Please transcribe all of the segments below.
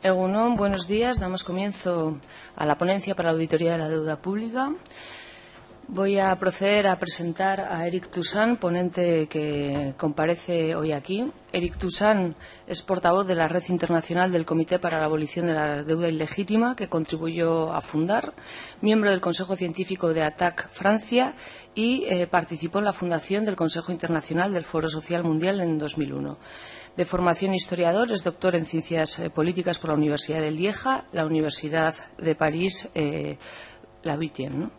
Egunon, buenos días. Damos comienzo a la ponencia para la auditoría de la deuda pública. Voy a proceder a presentar a Eric Toussaint, ponente que comparece hoy aquí. Eric Toussaint es portavoz de la Red Internacional del Comité para la Abolición de la Deuda Ilegítima, que contribuyó a fundar, miembro del Consejo Científico de ATTAC Francia y participó en la fundación del Consejo Internacional del Foro Social Mundial en 2001. De formación historiador, es doctor en Ciencias Políticas por la Universidad de Lieja, la Universidad de París, la Huitienne, ¿no?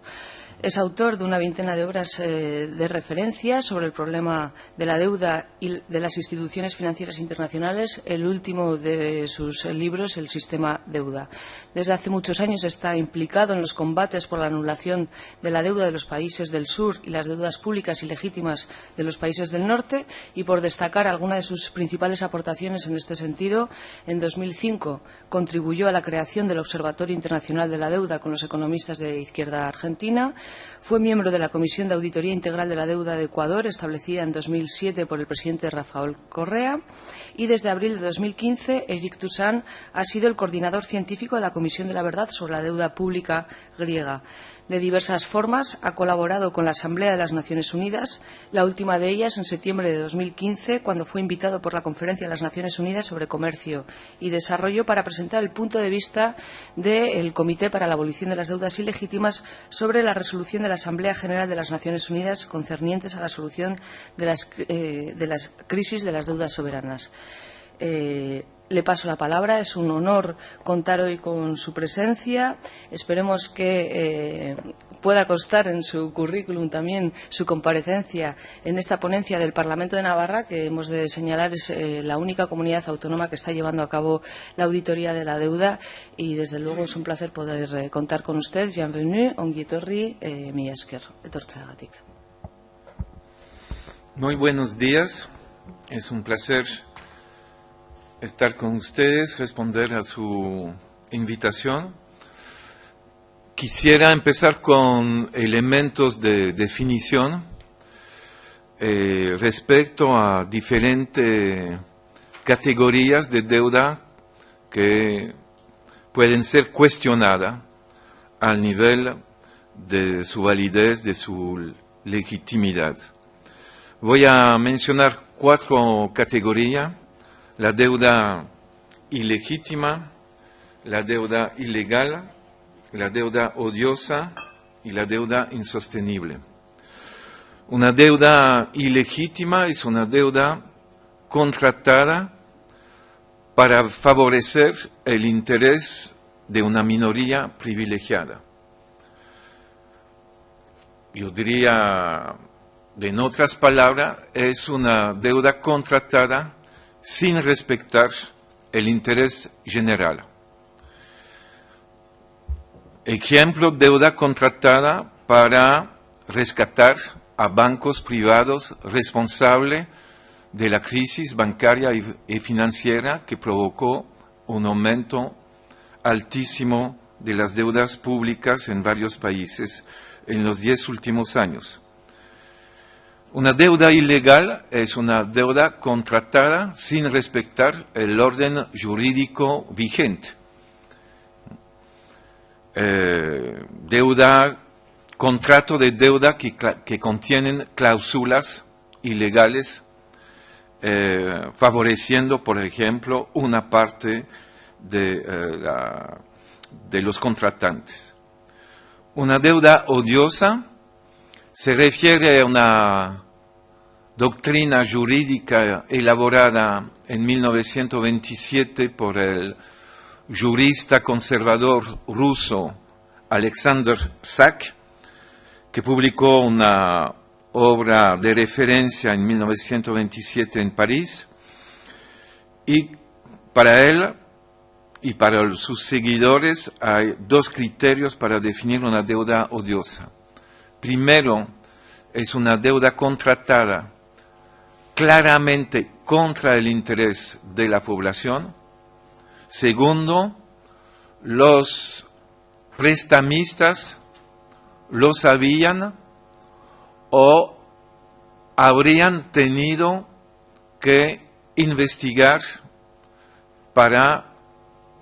Es autor de una veintena de obras de referencia sobre el problema de la deuda y de las instituciones financieras internacionales. El último de sus libros, El sistema deuda. Desde hace muchos años está implicado en los combates por la anulación de la deuda de los países del sur y las deudas públicas y legítimas de los países del norte. Y por destacar alguna de sus principales aportaciones en este sentido, en 2005 contribuyó a la creación del Observatorio Internacional de la Deuda con los economistas de izquierda argentina. Fue miembro de la Comisión de Auditoría Integral de la Deuda de Ecuador, establecida en 2007 por el presidente Rafael Correa, y desde abril de 2015 Eric Toussaint ha sido el coordinador científico de la Comisión de la Verdad sobre la Deuda Pública griega. De diversas formas ha colaborado con la Asamblea de las Naciones Unidas, la última de ellas en septiembre de 2015, cuando fue invitado por la Conferencia de las Naciones Unidas sobre Comercio y Desarrollo para presentar el punto de vista del Comité para la Abolición de las Deudas Ilegítimas sobre la resolución de la Asamblea General de las Naciones Unidas concernientes a la solución de las crisis de las deudas soberanas. Le paso la palabra. Es un honor contar hoy con su presencia. Esperemos que pueda constar en su currículum también su comparecencia en esta ponencia del Parlamento de Navarra, que hemos de señalar es la única comunidad autónoma que está llevando a cabo la auditoría de la deuda, y desde luego es un placer poder contar con usted. Bienvenue, ongi etorri, mila esker, etortzeagatik. Muy buenos días. Es un placer estar con ustedes, responder a su invitación. Quisiera empezar con elementos de definición respecto a diferentes categorías de deuda que pueden ser cuestionadas al nivel de su validez, de su legitimidad. Voy a mencionar 4 categorías: la deuda ilegítima, la deuda ilegal, la deuda odiosa y la deuda insostenible. Una deuda ilegítima es una deuda contratada para favorecer el interés de una minoría privilegiada. Yo diría, en otras palabras, es una deuda contratada sin respetar el interés general. Ejemplo, deuda contratada para rescatar a bancos privados responsables de la crisis bancaria y financiera que provocó un aumento altísimo de las deudas públicas en varios países en los 10 últimos años. Una deuda ilegal es una deuda contratada sin respetar el orden jurídico vigente. Contrato de deuda que contienen cláusulas ilegales, favoreciendo, por ejemplo, una parte de los contratantes. Una deuda odiosa se refiere a una doctrina jurídica elaborada en 1927 por el jurista conservador ruso Alexander Zak, que publicó una obra de referencia en 1927 en París, y para él y para sus seguidores hay 2 criterios para definir una deuda odiosa. Primero, es una deuda contratada claramente contra el interés de la población. Segundo, los prestamistas lo sabían o habrían tenido que investigar para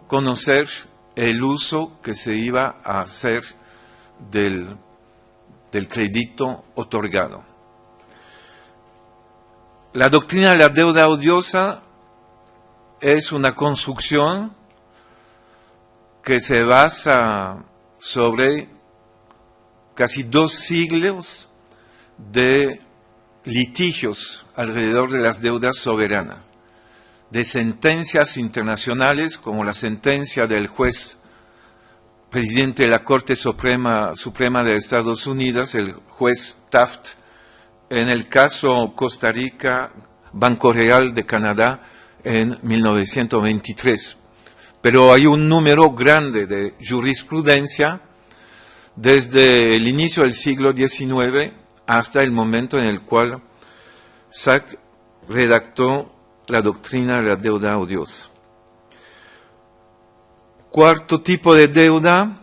conocer el uso que se iba a hacer del crédito otorgado. La doctrina de la deuda odiosa es una construcción que se basa sobre casi 2 siglos de litigios alrededor de las deudas soberanas, de sentencias internacionales como la sentencia del juez presidente de la Corte Suprema de Estados Unidos, el juez Taft, en el caso Costa Rica, Banco Real de Canadá, en 1923. Pero hay un número grande de jurisprudencia desde el inicio del siglo XIX hasta el momento en el cual Sack redactó la doctrina de la deuda odiosa. Cuarto tipo de deuda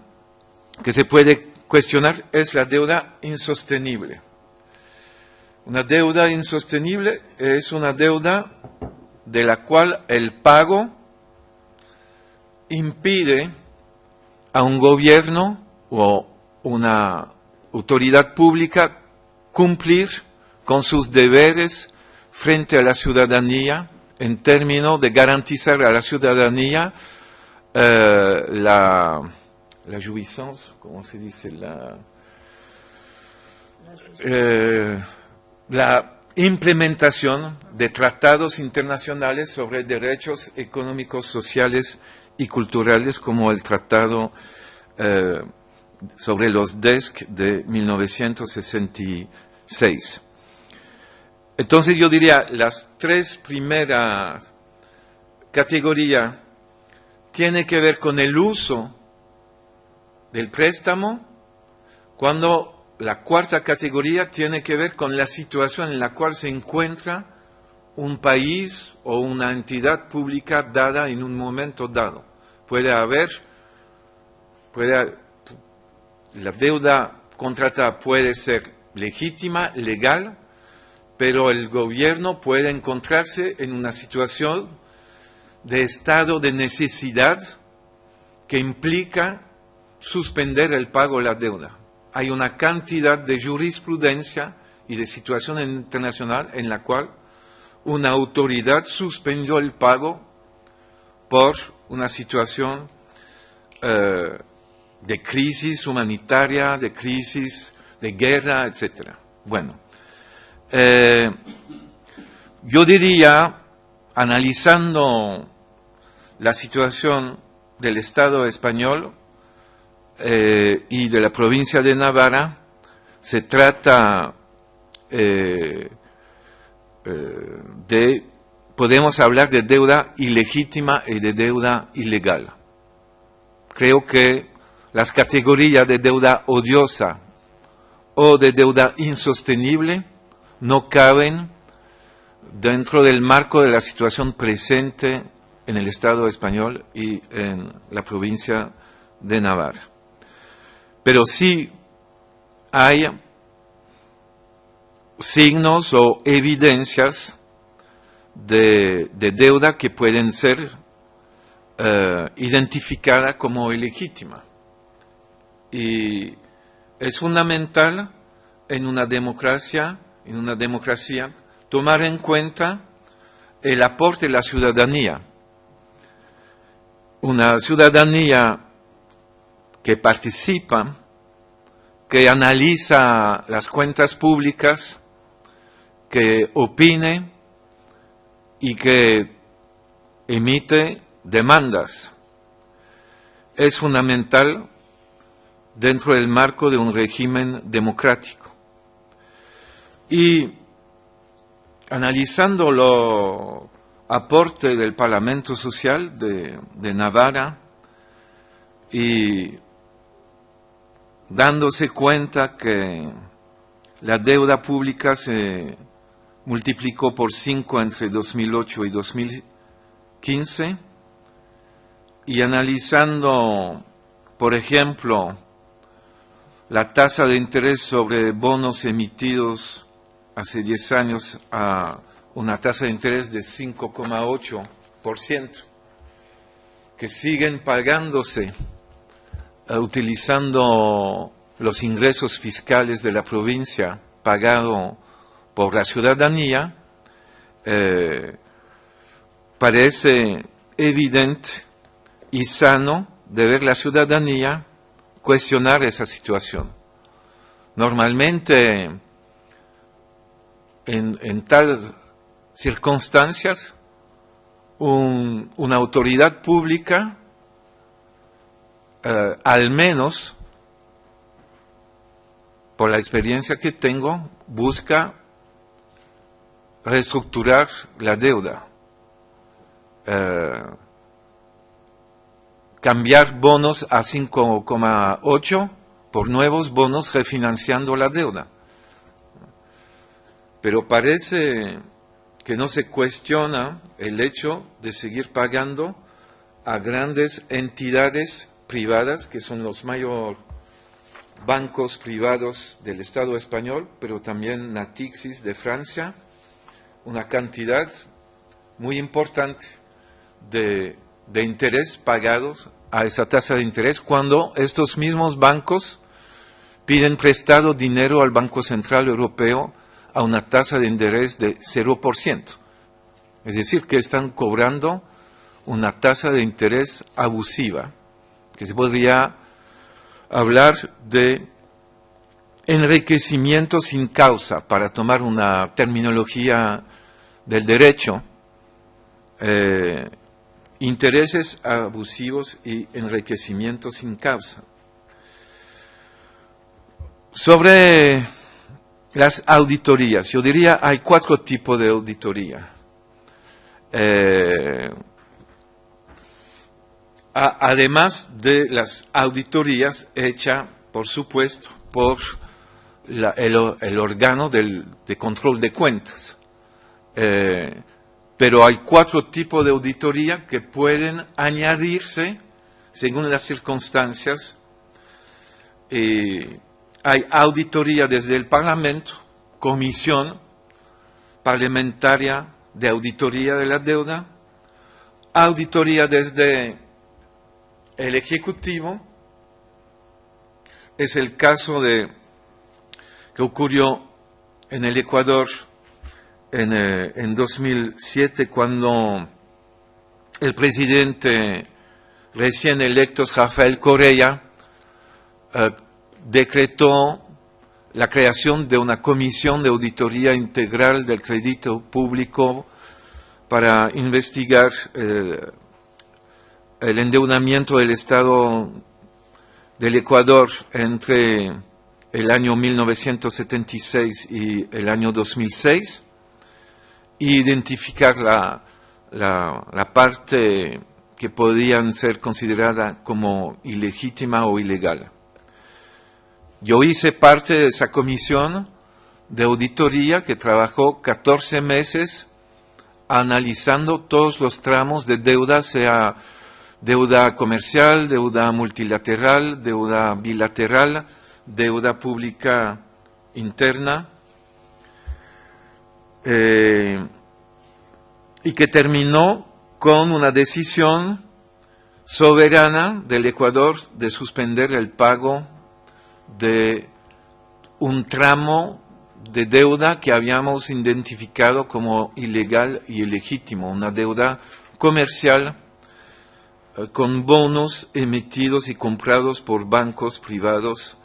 que se puede cuestionar es la deuda insostenible. Una deuda insostenible es una deuda de la cual el pago impide a un gobierno o una autoridad pública cumplir con sus deberes frente a la ciudadanía en términos de garantizar a la ciudadanía la jouissance, ¿cómo se dice? La implementación de tratados internacionales sobre derechos económicos, sociales y culturales, como el tratado sobre los DESC de 1966. Entonces yo diría, las 3 primeras categorías tienen que ver con el uso del préstamo, cuando la 4ª categoría tiene que ver con la situación en la cual se encuentra un país o una entidad pública dada en un momento dado. La deuda contratada puede ser legítima, legal, pero el gobierno puede encontrarse en una situación de estado de necesidad que implica suspender el pago de la deuda. Hay una cantidad de jurisprudencia y de situación internacional en la cual una autoridad suspendió el pago por una situación de crisis humanitaria, de crisis de guerra, etc. Bueno, yo diría, analizando la situación del Estado español y de la provincia de Navarra, se trata podemos hablar de deuda ilegítima y de deuda ilegal. Creo que las categorías de deuda odiosa o de deuda insostenible no caben dentro del marco de la situación presente en el Estado español y en la provincia de Navarra. Pero sí hay signos o evidencias de deuda que pueden ser identificadas como ilegítima. Y es fundamental en una democracia, tomar en cuenta el aporte de la ciudadanía. Una ciudadanía que participa, que analiza las cuentas públicas, que opine y que emite demandas. Es fundamental dentro del marco de un régimen democrático. Y analizando los aportes del Parlamento Social de Navarra y dándose cuenta que la deuda pública se multiplicó por 5 entre 2008 y 2015, y analizando, por ejemplo, la tasa de interés sobre bonos emitidos hace 10 años a una tasa de interés de 5,8%, que siguen pagándose utilizando los ingresos fiscales de la provincia pagado por la ciudadanía, parece evidente y sano de ver la ciudadanía cuestionar esa situación. Normalmente, en tal circunstancias, una autoridad pública, al menos, por la experiencia que tengo, busca reestructurar la deuda, cambiar bonos a 5,8 por nuevos bonos refinanciando la deuda. Pero parece que no se cuestiona el hecho de seguir pagando a grandes entidades privadas, que son los mayores bancos privados del Estado español, pero también Natixis de Francia, una cantidad muy importante de interés pagados a esa tasa de interés, cuando estos mismos bancos piden prestado dinero al Banco Central Europeo a una tasa de interés de 0%. Es decir, que están cobrando una tasa de interés abusiva, que se podría hablar de enriquecimiento sin causa, para tomar una terminología del derecho, intereses abusivos y enriquecimiento sin causa. Sobre las auditorías, yo diría hay 4 tipos de auditoría. Además de las auditorías hechas, por supuesto, por el órgano de control de cuentas. Pero hay 4 tipos de auditoría que pueden añadirse según las circunstancias. Hay auditoría desde el Parlamento, Comisión Parlamentaria de Auditoría de la Deuda, auditoría desde el Ejecutivo. Es el caso que ocurrió en el Ecuador en 2007, cuando el presidente recién electo, Rafael Correa, decretó la creación de una comisión de auditoría integral del crédito público para investigar el endeudamiento del Estado del Ecuador entre el año 1976 y el año 2006, e identificar la parte que podían ser considerada como ilegítima o ilegal. Yo hice parte de esa comisión de auditoría que trabajó 14 meses analizando todos los tramos de deuda, sea deuda comercial, deuda multilateral, deuda bilateral, deuda pública interna, y que terminó con una decisión soberana del Ecuador de suspender el pago de un tramo de deuda que habíamos identificado como ilegal y ilegítimo, una deuda comercial con bonos emitidos y comprados por bancos privados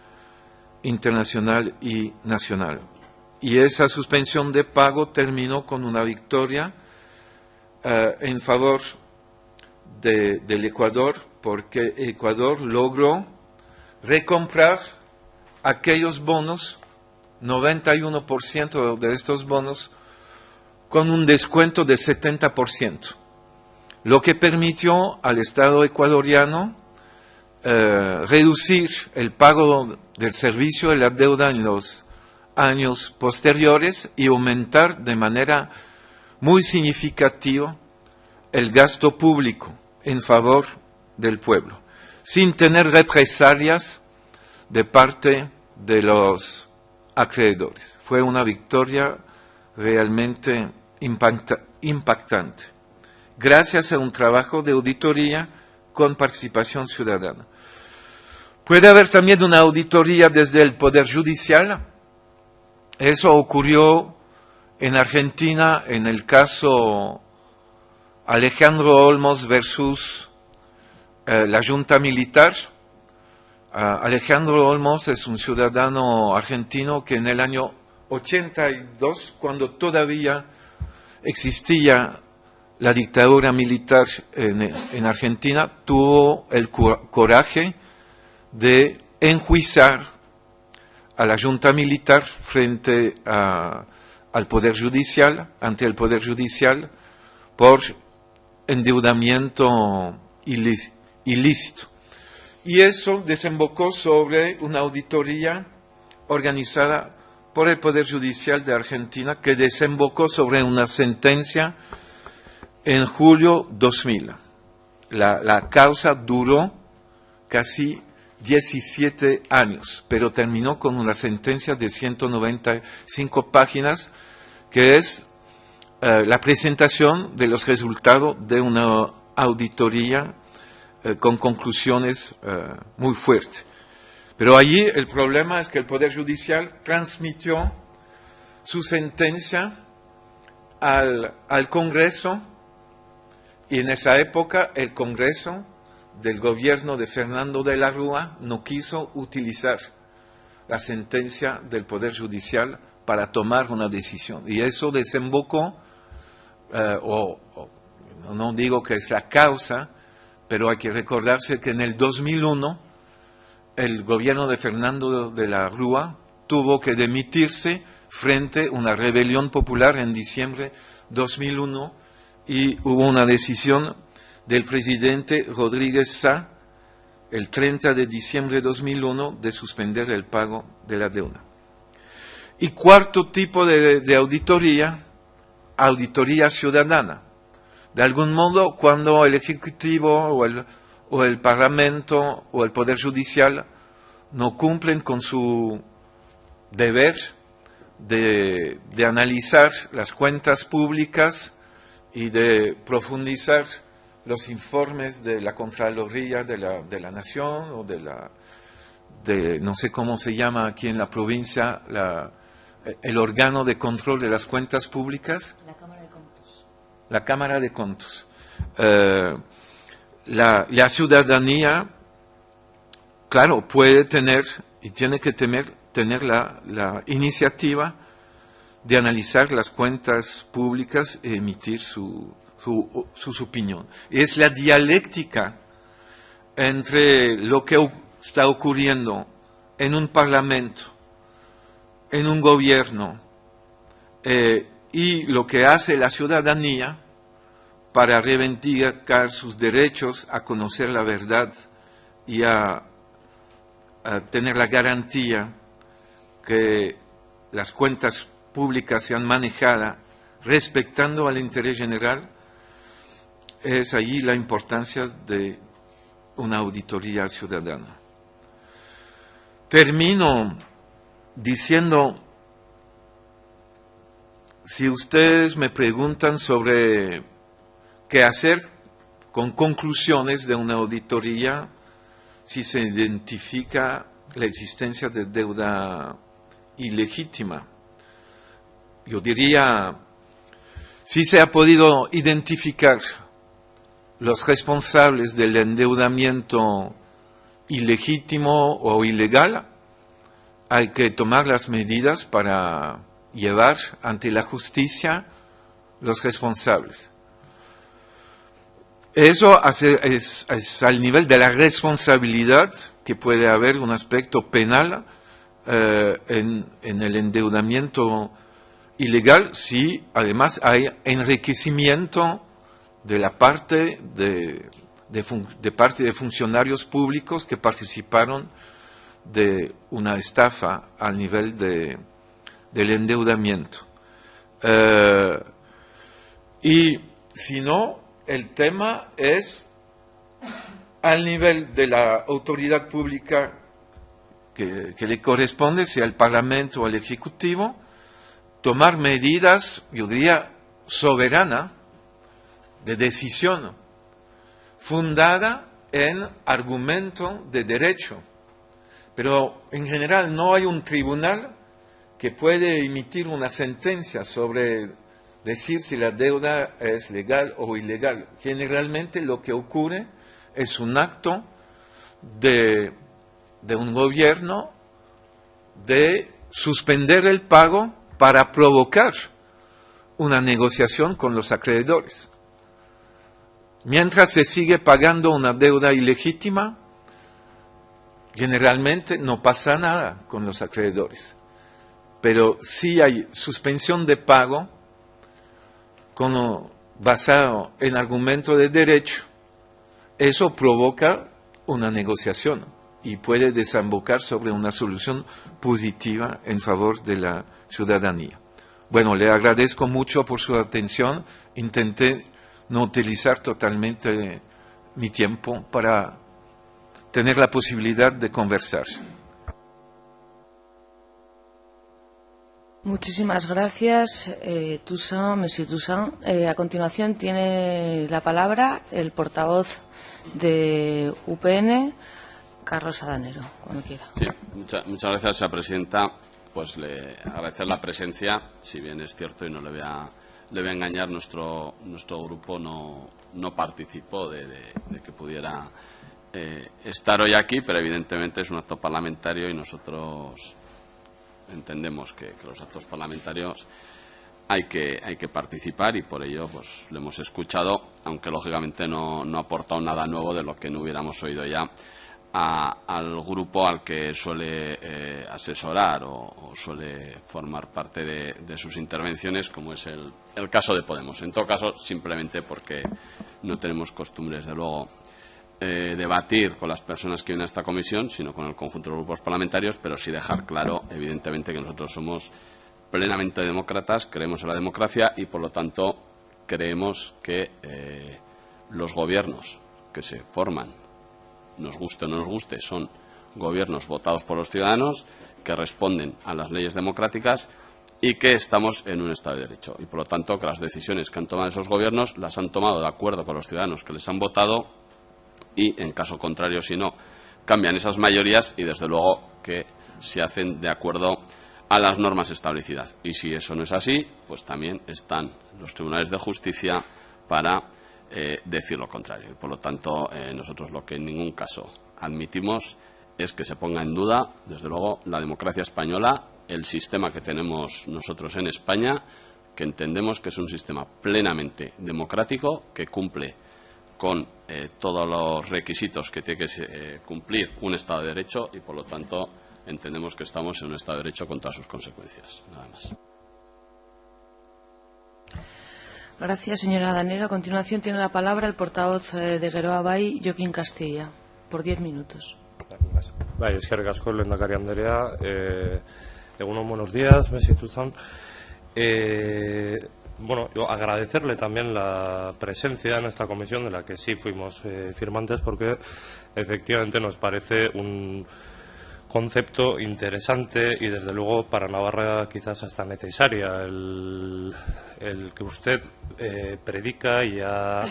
internacional y nacional. Y esa suspensión de pago terminó con una victoria en favor del Ecuador, porque Ecuador logró recomprar aquellos bonos, 91% de estos bonos, con un descuento de 70%, lo que permitió al Estado ecuatoriano reducir el pago del servicio de la deuda en los años posteriores y aumentar de manera muy significativa el gasto público en favor del pueblo, sin tener represalias de parte de los acreedores. Fue una victoria realmente impactante. Gracias a un trabajo de auditoría con participación ciudadana. Puede haber también una auditoría desde el Poder Judicial. Eso ocurrió en Argentina en el caso Alejandro Olmos versus la Junta Militar. Alejandro Olmos es un ciudadano argentino que en el año 82, cuando todavía existía la dictadura militar en Argentina, tuvo el coraje de enjuiciar a la Junta Militar frente al Poder Judicial, ante el Poder Judicial, por endeudamiento ilícito. Y eso desembocó sobre una auditoría organizada por el Poder Judicial de Argentina, que desembocó sobre una sentencia en julio 2000. La causa duró casi 17 años, pero terminó con una sentencia de 195 páginas, que es la presentación de los resultados de una auditoría con conclusiones muy fuertes. Pero allí el problema es que el Poder Judicial transmitió su sentencia al Congreso, y en esa época el Congreso del gobierno de Fernando de la Rúa no quiso utilizar la sentencia del Poder Judicial para tomar una decisión. Y eso desembocó, no digo que es la causa, pero hay que recordarse que en el 2001 el gobierno de Fernando de la Rúa tuvo que dimitirse frente a una rebelión popular en diciembre de 2001, y hubo una decisión del presidente Rodríguez Sá el 30 de diciembre de 2001 de suspender el pago de la deuda. Y cuarto tipo de auditoría, auditoría ciudadana. De algún modo, cuando el Ejecutivo o el Parlamento o el Poder Judicial no cumplen con su deber de analizar las cuentas públicas y de profundizar los informes de la Contraloría de la Nación o no sé cómo se llama aquí en la provincia, el órgano de control de las cuentas públicas. La Cámara de Contos. La ciudadanía, claro, puede tener y tiene que tener la iniciativa de analizar las cuentas públicas e emitir sus opiniones. Es la dialéctica entre lo que está ocurriendo en un parlamento, en un gobierno, y lo que hace la ciudadanía para reivindicar sus derechos a conocer la verdad y a tener la garantía que las cuentas públicas sean manejadas respetando al interés general. Es allí la importancia de una auditoría ciudadana. Termino diciendo, si ustedes me preguntan sobre qué hacer con conclusiones de una auditoría, si se identifica la existencia de deuda ilegítima, yo diría, si se ha podido identificar los responsables del endeudamiento ilegítimo o ilegal, hay que tomar las medidas para llevar ante la justicia los responsables. Eso es al nivel de la responsabilidad, que puede haber un aspecto penal en el endeudamiento ilegal, si además hay enriquecimiento de la parte de parte de funcionarios públicos que participaron de una estafa al nivel del endeudamiento. Y si no, el tema es al nivel de la autoridad pública que le corresponde, sea el Parlamento o el Ejecutivo, tomar medidas, yo diría, soberanas, de decisión, fundada en argumento de derecho. Pero en general no hay un tribunal que puede emitir una sentencia sobre decir si la deuda es legal o ilegal. Generalmente lo que ocurre es un acto de un gobierno de suspender el pago para provocar una negociación con los acreedores. Mientras se sigue pagando una deuda ilegítima, generalmente no pasa nada con los acreedores. Pero si hay suspensión de pago basado en argumento de derecho, eso provoca una negociación y puede desembocar sobre una solución positiva en favor de la ciudadanía. Bueno, le agradezco mucho por su atención. Intenté no utilizar totalmente mi tiempo para tener la posibilidad de conversar. Muchísimas gracias, Monsieur Toussaint. A continuación tiene la palabra el portavoz de UPN, Carlos Adanero, cuando quiera. Sí, muchas gracias, señora presidenta. Pues le agradecer la presencia, si bien es cierto y no le voy a engañar, nuestro grupo no participó de que pudiera estar hoy aquí, pero evidentemente es un acto parlamentario y nosotros entendemos que los actos parlamentarios hay que participar y por ello pues lo hemos escuchado, aunque lógicamente no ha aportado nada nuevo de lo que no hubiéramos oído ya al grupo al que suele asesorar o suele formar parte de sus intervenciones, como es el caso de Podemos. En todo caso, simplemente porque no tenemos costumbre, desde luego, debatir con las personas que vienen a esta comisión, sino con el conjunto de los grupos parlamentarios, pero sí dejar claro, evidentemente, que nosotros somos plenamente demócratas, creemos en la democracia y, por lo tanto, creemos que los gobiernos que se forman, nos guste o no nos guste, son gobiernos votados por los ciudadanos que responden a las leyes democráticas y que estamos en un Estado de Derecho. Y, por lo tanto, que las decisiones que han tomado esos gobiernos las han tomado de acuerdo con los ciudadanos que les han votado y, en caso contrario, si no, cambian esas mayorías y, desde luego, que se hacen de acuerdo a las normas establecidas. Y si eso no es así, pues también están los tribunales de justicia para decir lo contrario. Y, por lo tanto, nosotros lo que en ningún caso admitimos es que se ponga en duda, desde luego, la democracia española, el sistema que tenemos nosotros en España, que entendemos que es un sistema plenamente democrático, que cumple con todos los requisitos que tiene que cumplir un Estado de Derecho y, por lo tanto, entendemos que estamos en un Estado de Derecho con todas sus consecuencias. Nada más. Gracias, señora Adanero. A continuación tiene la palabra el portavoz de Geroa Bai, Joaquín Castilla, por 10 minutos. Bai, eskerrik asko, lehendakari andrea. Egunon, buenos días, Monsieur Toussaint. Bueno, yo agradecerle también la presencia en esta comisión, de la que sí fuimos firmantes, porque efectivamente nos parece un concepto interesante y, desde luego, para Navarra quizás hasta necesaria el que usted predica y ha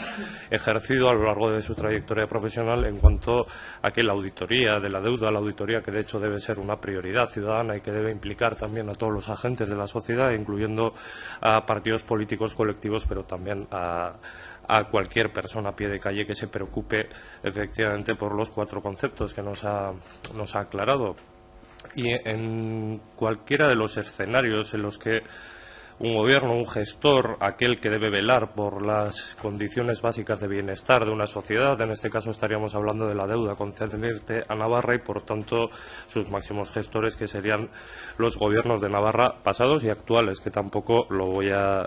ejercido a lo largo de su trayectoria profesional en cuanto a que la auditoría de la deuda, la auditoría que de hecho debe ser una prioridad ciudadana y que debe implicar también a todos los agentes de la sociedad, incluyendo a partidos políticos colectivos, pero también a cualquier persona a pie de calle que se preocupe efectivamente por los 4 conceptos que nos ha aclarado. Y en cualquiera de los escenarios en los que un gobierno, un gestor, aquel que debe velar por las condiciones básicas de bienestar de una sociedad, en este caso estaríamos hablando de la deuda concerniente a Navarra y, por tanto, sus máximos gestores, que serían los gobiernos de Navarra pasados y actuales, que tampoco lo voy a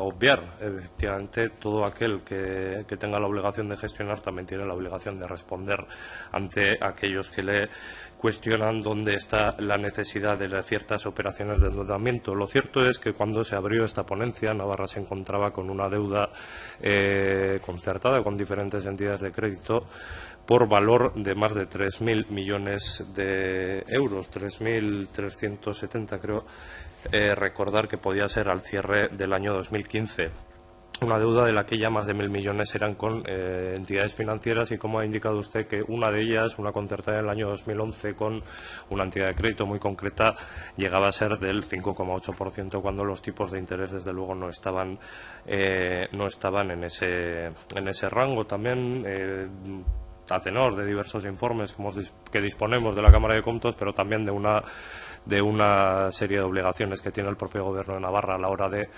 obviar. Efectivamente, todo aquel que tenga la obligación de gestionar también tiene la obligación de responder ante aquellos que le cuestionan dónde está la necesidad de ciertas operaciones de endeudamiento. Lo cierto es que cuando se abrió esta ponencia, Navarra se encontraba con una deuda concertada con diferentes entidades de crédito por valor de más de 3.000 millones de euros, 3.370 creo recordar que podía ser al cierre del año 2015. una deuda de la que ya más de 1.000 millones eran con entidades financieras, y como ha indicado usted, que una de ellas, una concertada en el año 2011 con una entidad de crédito muy concreta, llegaba a ser del 5,8%, cuando los tipos de interés desde luego no estaban en ese rango. También a tenor de diversos informes que disponemos de la Cámara de Comptos, pero también de una serie de obligaciones que tiene el propio Gobierno de Navarra a la hora de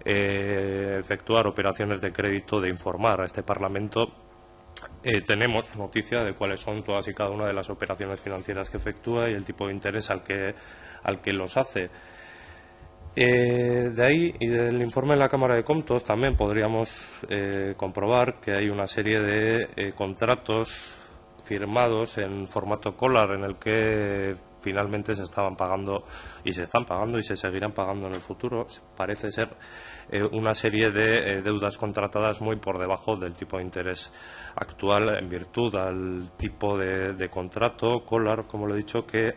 efectuar operaciones de crédito, de informar a este Parlamento. Tenemos noticia de cuáles son todas y cada una de las operaciones financieras que efectúa y el tipo de interés al que los hace. De ahí y del informe de la Cámara de Comptos también podríamos comprobar que hay una serie de contratos firmados en formato collar, en el que finalmente se estaban pagando y se están pagando y se seguirán pagando en el futuro. Parece ser una serie de deudas contratadas muy por debajo del tipo de interés actual, en virtud al tipo de contrato collar, como lo he dicho, que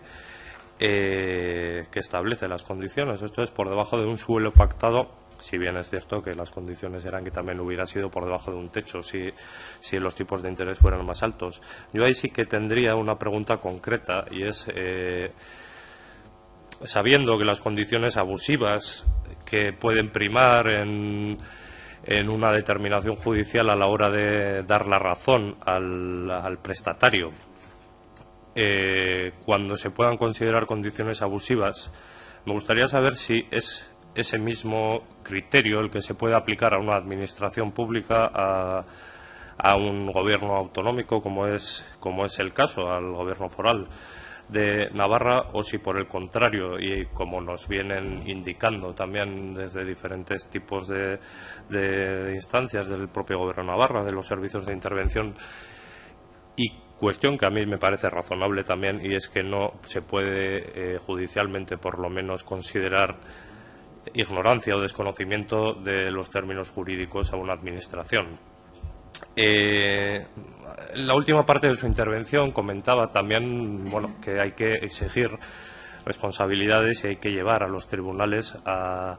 establece las condiciones. Esto es por debajo de un suelo pactado, si bien es cierto que las condiciones eran que también hubiera sido por debajo de un techo si los tipos de interés fueran más altos. Yo ahí sí que tendría una pregunta concreta, y es, sabiendo que las condiciones abusivas que pueden primar en una determinación judicial a la hora de dar la razón al prestatario, cuando se puedan considerar condiciones abusivas, me gustaría saber si es ese mismo criterio el que se puede aplicar a una administración pública, a un gobierno autonómico, como es el caso, al gobierno foral de Navarra, o si por el contrario, y como nos vienen indicando también desde diferentes tipos de instancias del propio gobierno de Navarra, de los servicios de intervención, y cuestión que a mí me parece razonable también, y es que no se puede judicialmente por lo menos considerar ignorancia o desconocimiento de los términos jurídicos a una administración. En la última parte de su intervención comentaba también que hay que exigir responsabilidades y hay que llevar a los tribunales a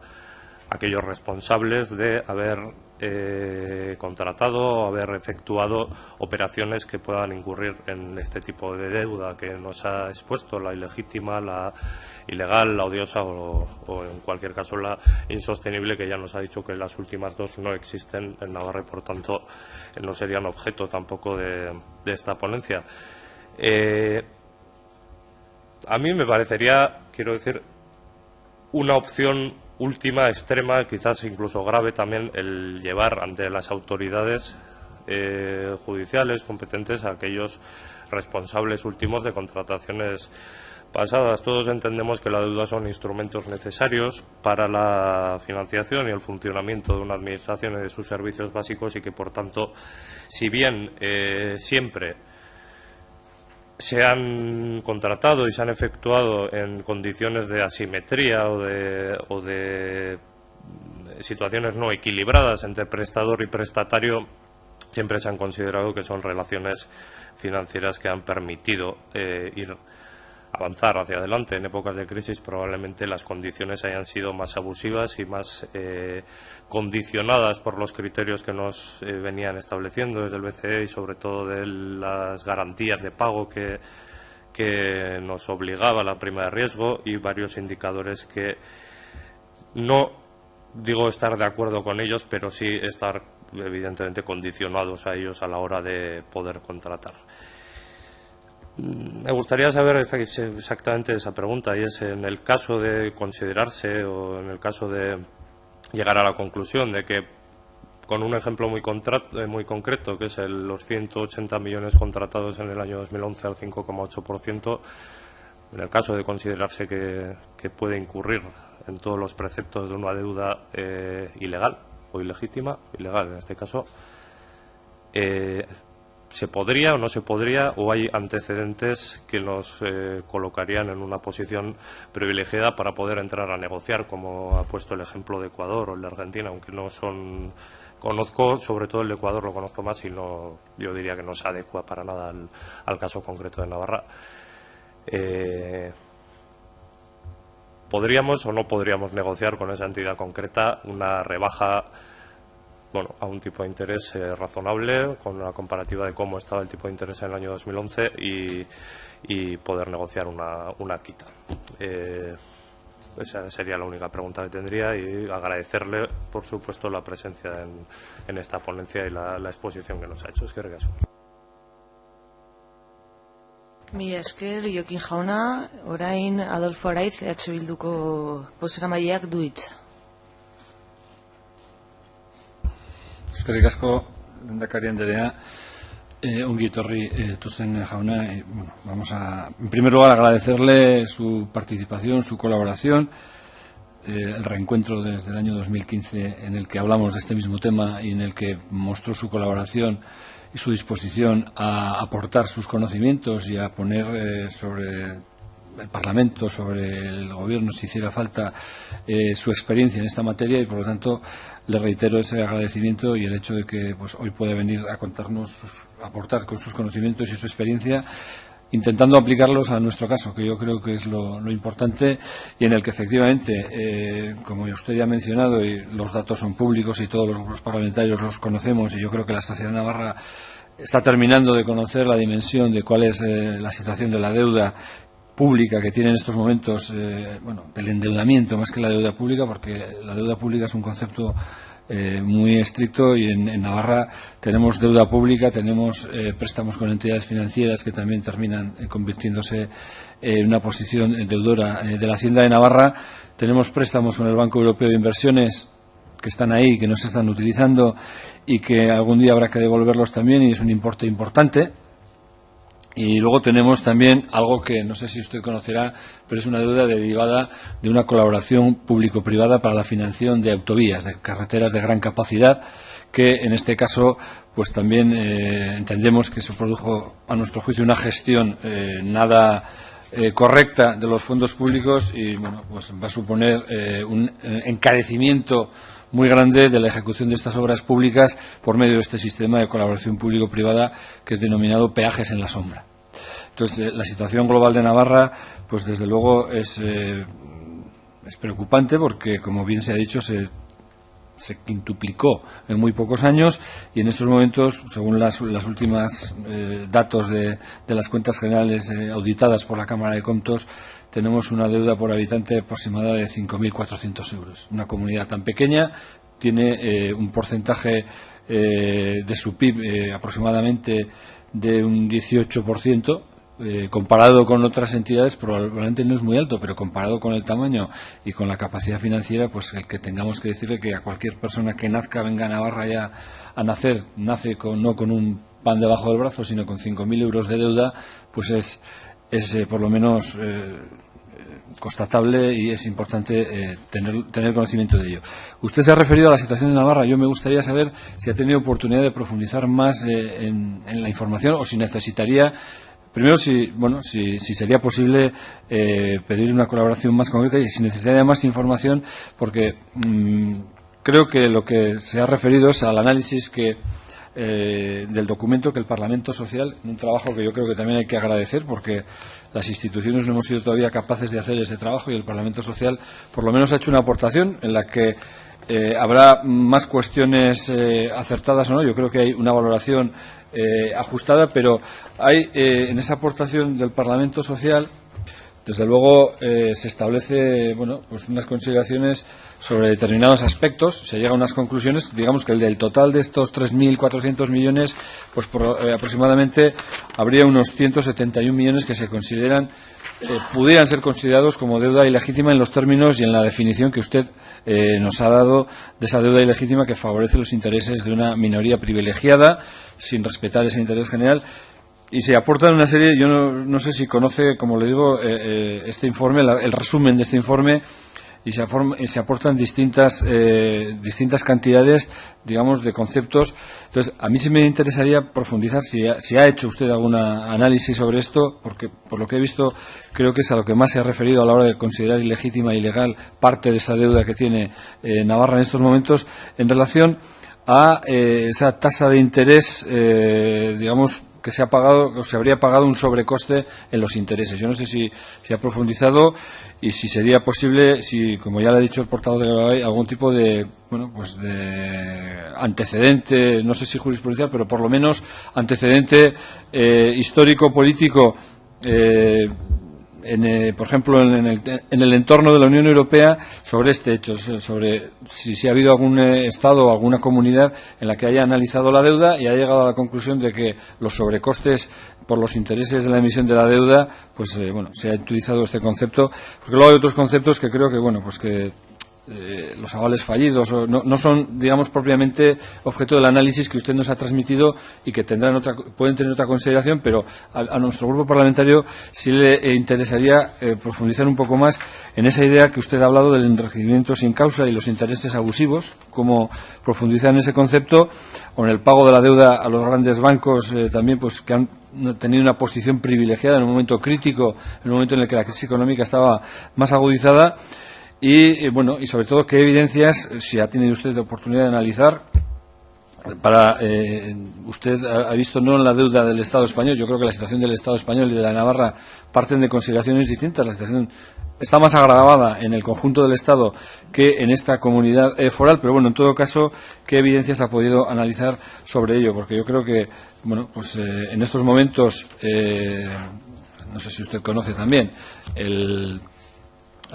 aquellos responsables de haber contratado o haber efectuado operaciones que puedan incurrir en este tipo de deuda que nos ha expuesto, la ilegítima, la ilegal, la odiosa o en cualquier caso la insostenible, que ya nos ha dicho que las últimas dos no existen en Navarra y por tanto no serían objeto tampoco de esta ponencia. A mí me parecería, quiero decir, una opción última, extrema, quizás incluso grave también, el llevar ante las autoridades judiciales competentes a aquellos responsables últimos de contrataciones pasadas. Todos entendemos que la deuda son instrumentos necesarios para la financiación y el funcionamiento de una administración y de sus servicios básicos, y que por tanto, si bien siempre se han contratado y se han efectuado en condiciones de asimetría o de situaciones no equilibradas entre prestador y prestatario, siempre se han considerado que son relaciones financieras que han permitido avanzar hacia adelante. En épocas de crisis probablemente las condiciones hayan sido más abusivas y más condicionadas por los criterios que nos venían estableciendo desde el BCE, y sobre todo de las garantías de pago que nos obligaba la prima de riesgo, y varios indicadores que no digo estar de acuerdo con ellos, pero sí estar evidentemente condicionados a ellos a la hora de poder contratar. Me gustaría saber exactamente esa pregunta, y es, en el caso de considerarse o en el caso de llegar a la conclusión de que, con un ejemplo muy concreto, que es los 180 millones contratados en el año 2011 al 5,8%, en el caso de considerarse que puede incurrir en todos los preceptos de una deuda ilegal o ilegítima, ilegal en este caso, ¿se podría o no se podría, o hay antecedentes que nos colocarían en una posición privilegiada para poder entrar a negociar, como ha puesto el ejemplo de Ecuador o el de Argentina, aunque no son... Conozco, sobre todo el de Ecuador lo conozco más, y no, yo diría que no se adecua para nada al caso concreto de Navarra. ¿Podríamos o no podríamos negociar con esa entidad concreta una rebaja bueno, a un tipo de interés razonable, con una comparativa de cómo estaba el tipo de interés en el año 2011 y poder negociar una quita. Esa sería la única pregunta que tendría, y agradecerle, por supuesto, la presencia en esta ponencia y la exposición que nos ha hecho. Eskerrik asko. Mila esker, Jokin jauna, orain Adolfo Araiz, Bilduko bozeramaileak du hitza. Eskerrik asko, lehendakari andrea, ongi etorri Tuzen jauna. Bueno, vamos a, en primer lugar, agradecerle su participación, su colaboración, el reencuentro desde el año 2015 en el que hablamos de este mismo tema y en el que mostró su colaboración y su disposición a aportar sus conocimientos y a poner sobre el Parlamento, sobre el Gobierno, si hiciera falta, su experiencia en esta materia, y por lo tanto le reitero ese agradecimiento y el hecho de que pues hoy puede venir a contarnos, aportar con sus conocimientos y su experiencia, intentando aplicarlos a nuestro caso, que yo creo que es lo importante, y en el que efectivamente, como usted ya ha mencionado, y los datos son públicos y todos los grupos parlamentarios los conocemos, y yo creo que la sociedad navarra está terminando de conocer la dimensión de cuál es la situación de la deuda pública que tiene en estos momentos, el endeudamiento más que la deuda pública, porque la deuda pública es un concepto muy estricto, y en Navarra tenemos deuda pública, tenemos préstamos con entidades financieras que también terminan convirtiéndose en una posición deudora de la Hacienda de Navarra, tenemos préstamos con el Banco Europeo de Inversiones que están ahí, que no se están utilizando y que algún día habrá que devolverlos también, y es un importe importante. Y luego tenemos también algo que no sé si usted conocerá, pero es una deuda derivada de una colaboración público-privada para la financiación de autovías, de carreteras de gran capacidad, que en este caso pues también entendemos que se produjo, a nuestro juicio, una gestión nada correcta de los fondos públicos, y bueno, pues va a suponer un encarecimiento muy grande de la ejecución de estas obras públicas por medio de este sistema de colaboración público-privada que es denominado peajes en la sombra. Entonces, la situación global de Navarra, pues desde luego es preocupante, porque, como bien se ha dicho, se quintuplicó en muy pocos años, y en estos momentos, según las últimas datos de las cuentas generales auditadas por la Cámara de Comptos, tenemos una deuda por habitante aproximada de 5.400 euros. Una comunidad tan pequeña tiene un porcentaje de su PIB aproximadamente de un 18%, comparado con otras entidades probablemente no es muy alto, pero comparado con el tamaño y con la capacidad financiera, pues el que tengamos que decirle que a cualquier persona que nazca, venga a Navarra ya a nacer, nace no con un pan debajo del brazo, sino con 5.000 euros de deuda, pues es por lo menos constatable, y es importante tener conocimiento de ello. Usted se ha referido a la situación de Navarra. Yo me gustaría saber si ha tenido oportunidad de profundizar más en la información, o si necesitaría, primero, si sería posible pedir una colaboración más concreta, y si necesitaría más información, porque creo que lo que se ha referido es al análisis del documento que el Parlamento Social, un trabajo que yo creo que también hay que agradecer, porque las instituciones no hemos sido todavía capaces de hacer ese trabajo, y el Parlamento Social por lo menos ha hecho una aportación en la que habrá más cuestiones acertadas o no. Yo creo que hay una valoración ajustada, pero hay en esa aportación del Parlamento Social, desde luego, se establece pues unas consideraciones sobre determinados aspectos, se llega a unas conclusiones. Digamos que el del total de estos 3.400 millones, pues aproximadamente habría unos 171 millones que se consideran, pudieran ser considerados como deuda ilegítima, en los términos y en la definición que usted nos ha dado de esa deuda ilegítima, que favorece los intereses de una minoría privilegiada sin respetar ese interés general. Y se aportan una serie, yo no sé si conoce, como le digo, este informe, el resumen de este informe, y se aportan distintas cantidades, digamos, de conceptos. Entonces, a mí sí me interesaría profundizar si ha hecho usted algún análisis sobre esto, porque por lo que he visto creo que es a lo que más se ha referido a la hora de considerar ilegítima e ilegal parte de esa deuda que tiene Navarra en estos momentos, en relación a esa tasa de interés, digamos, que se ha pagado o se habría pagado un sobrecoste en los intereses. Yo no sé si ha profundizado y si sería posible, si, como ya le ha dicho el portavoz de la ley, algún tipo de, bueno, pues de antecedente, no sé si jurisprudencial, pero por lo menos antecedente histórico, político, por ejemplo, en el entorno de la Unión Europea sobre este hecho, sobre si ha habido algún Estado o alguna comunidad en la que haya analizado la deuda y haya llegado a la conclusión de que los sobrecostes por los intereses de la emisión de la deuda, pues bueno, se ha utilizado este concepto, porque luego hay otros conceptos que creo que, bueno, pues que los avales fallidos no son, digamos, propiamente objeto del análisis que usted nos ha transmitido y que pueden tener otra consideración, pero a nuestro grupo parlamentario sí le interesaría profundizar un poco más en esa idea que usted ha hablado del enriquecimiento sin causa y los intereses abusivos, cómo profundizar en ese concepto, o en el pago de la deuda a los grandes bancos también, pues que han tenido una posición privilegiada en un momento crítico, en un momento en el que la crisis económica estaba más agudizada. Y, bueno, y sobre todo, ¿qué evidencias, si ha tenido usted la oportunidad de analizar, usted ha visto no en la deuda del Estado español? Yo creo que la situación del Estado español y de la Navarra parten de consideraciones distintas. La situación está más agravada en el conjunto del Estado que en esta comunidad foral, pero bueno, en todo caso, ¿qué evidencias ha podido analizar sobre ello? Porque yo creo que, bueno, pues en estos momentos, no sé si usted conoce también, el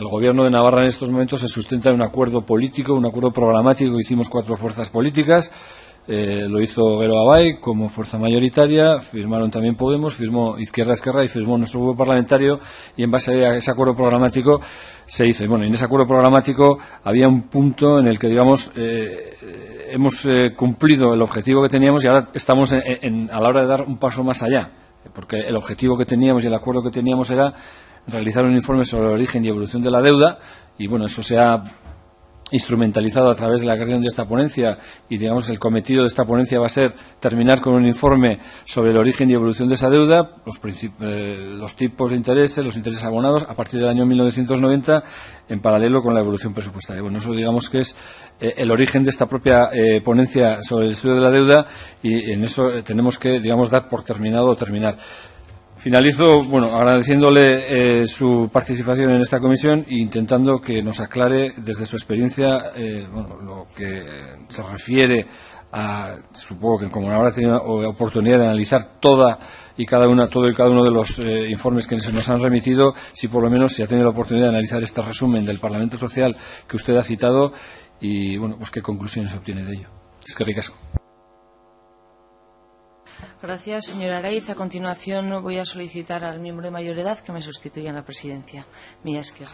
Gobierno de Navarra en estos momentos se sustenta en un acuerdo político, un acuerdo programático. Hicimos 4 fuerzas políticas, lo hizo Gero Abay como fuerza mayoritaria, firmaron también Podemos, firmó Izquierda Esquerra y firmó nuestro grupo parlamentario, y en base a ese acuerdo programático se hizo. Y bueno, en ese acuerdo programático había un punto en el que, digamos, hemos cumplido el objetivo que teníamos, y ahora estamos a la hora de dar un paso más allá, porque el objetivo que teníamos y el acuerdo que teníamos era realizar un informe sobre el origen y evolución de la deuda, y bueno, eso se ha instrumentalizado a través de la creación de esta ponencia, y digamos el cometido de esta ponencia va a ser terminar con un informe sobre el origen y evolución de esa deuda, los tipos de intereses, los intereses abonados a partir del año 1990, en paralelo con la evolución presupuestaria. Bueno, eso digamos que es el origen de esta propia ponencia sobre el estudio de la deuda, y en eso tenemos que, digamos, dar por terminado o terminar. Finalizo, bueno, agradeciéndole su participación en esta comisión e intentando que nos aclare desde su experiencia, bueno, lo que se refiere a, supongo que como habrá tenido oportunidad de analizar todo y cada uno de los informes que se nos han remitido, si por lo menos si ha tenido la oportunidad de analizar este resumen del Parlamento Social que usted ha citado, y bueno, pues qué conclusiones obtiene de ello. Eskerrik asko. Gracias, señora Araiz. A continuación voy a solicitar al miembro de mayor edad que me sustituya en la presidencia. Mila esker.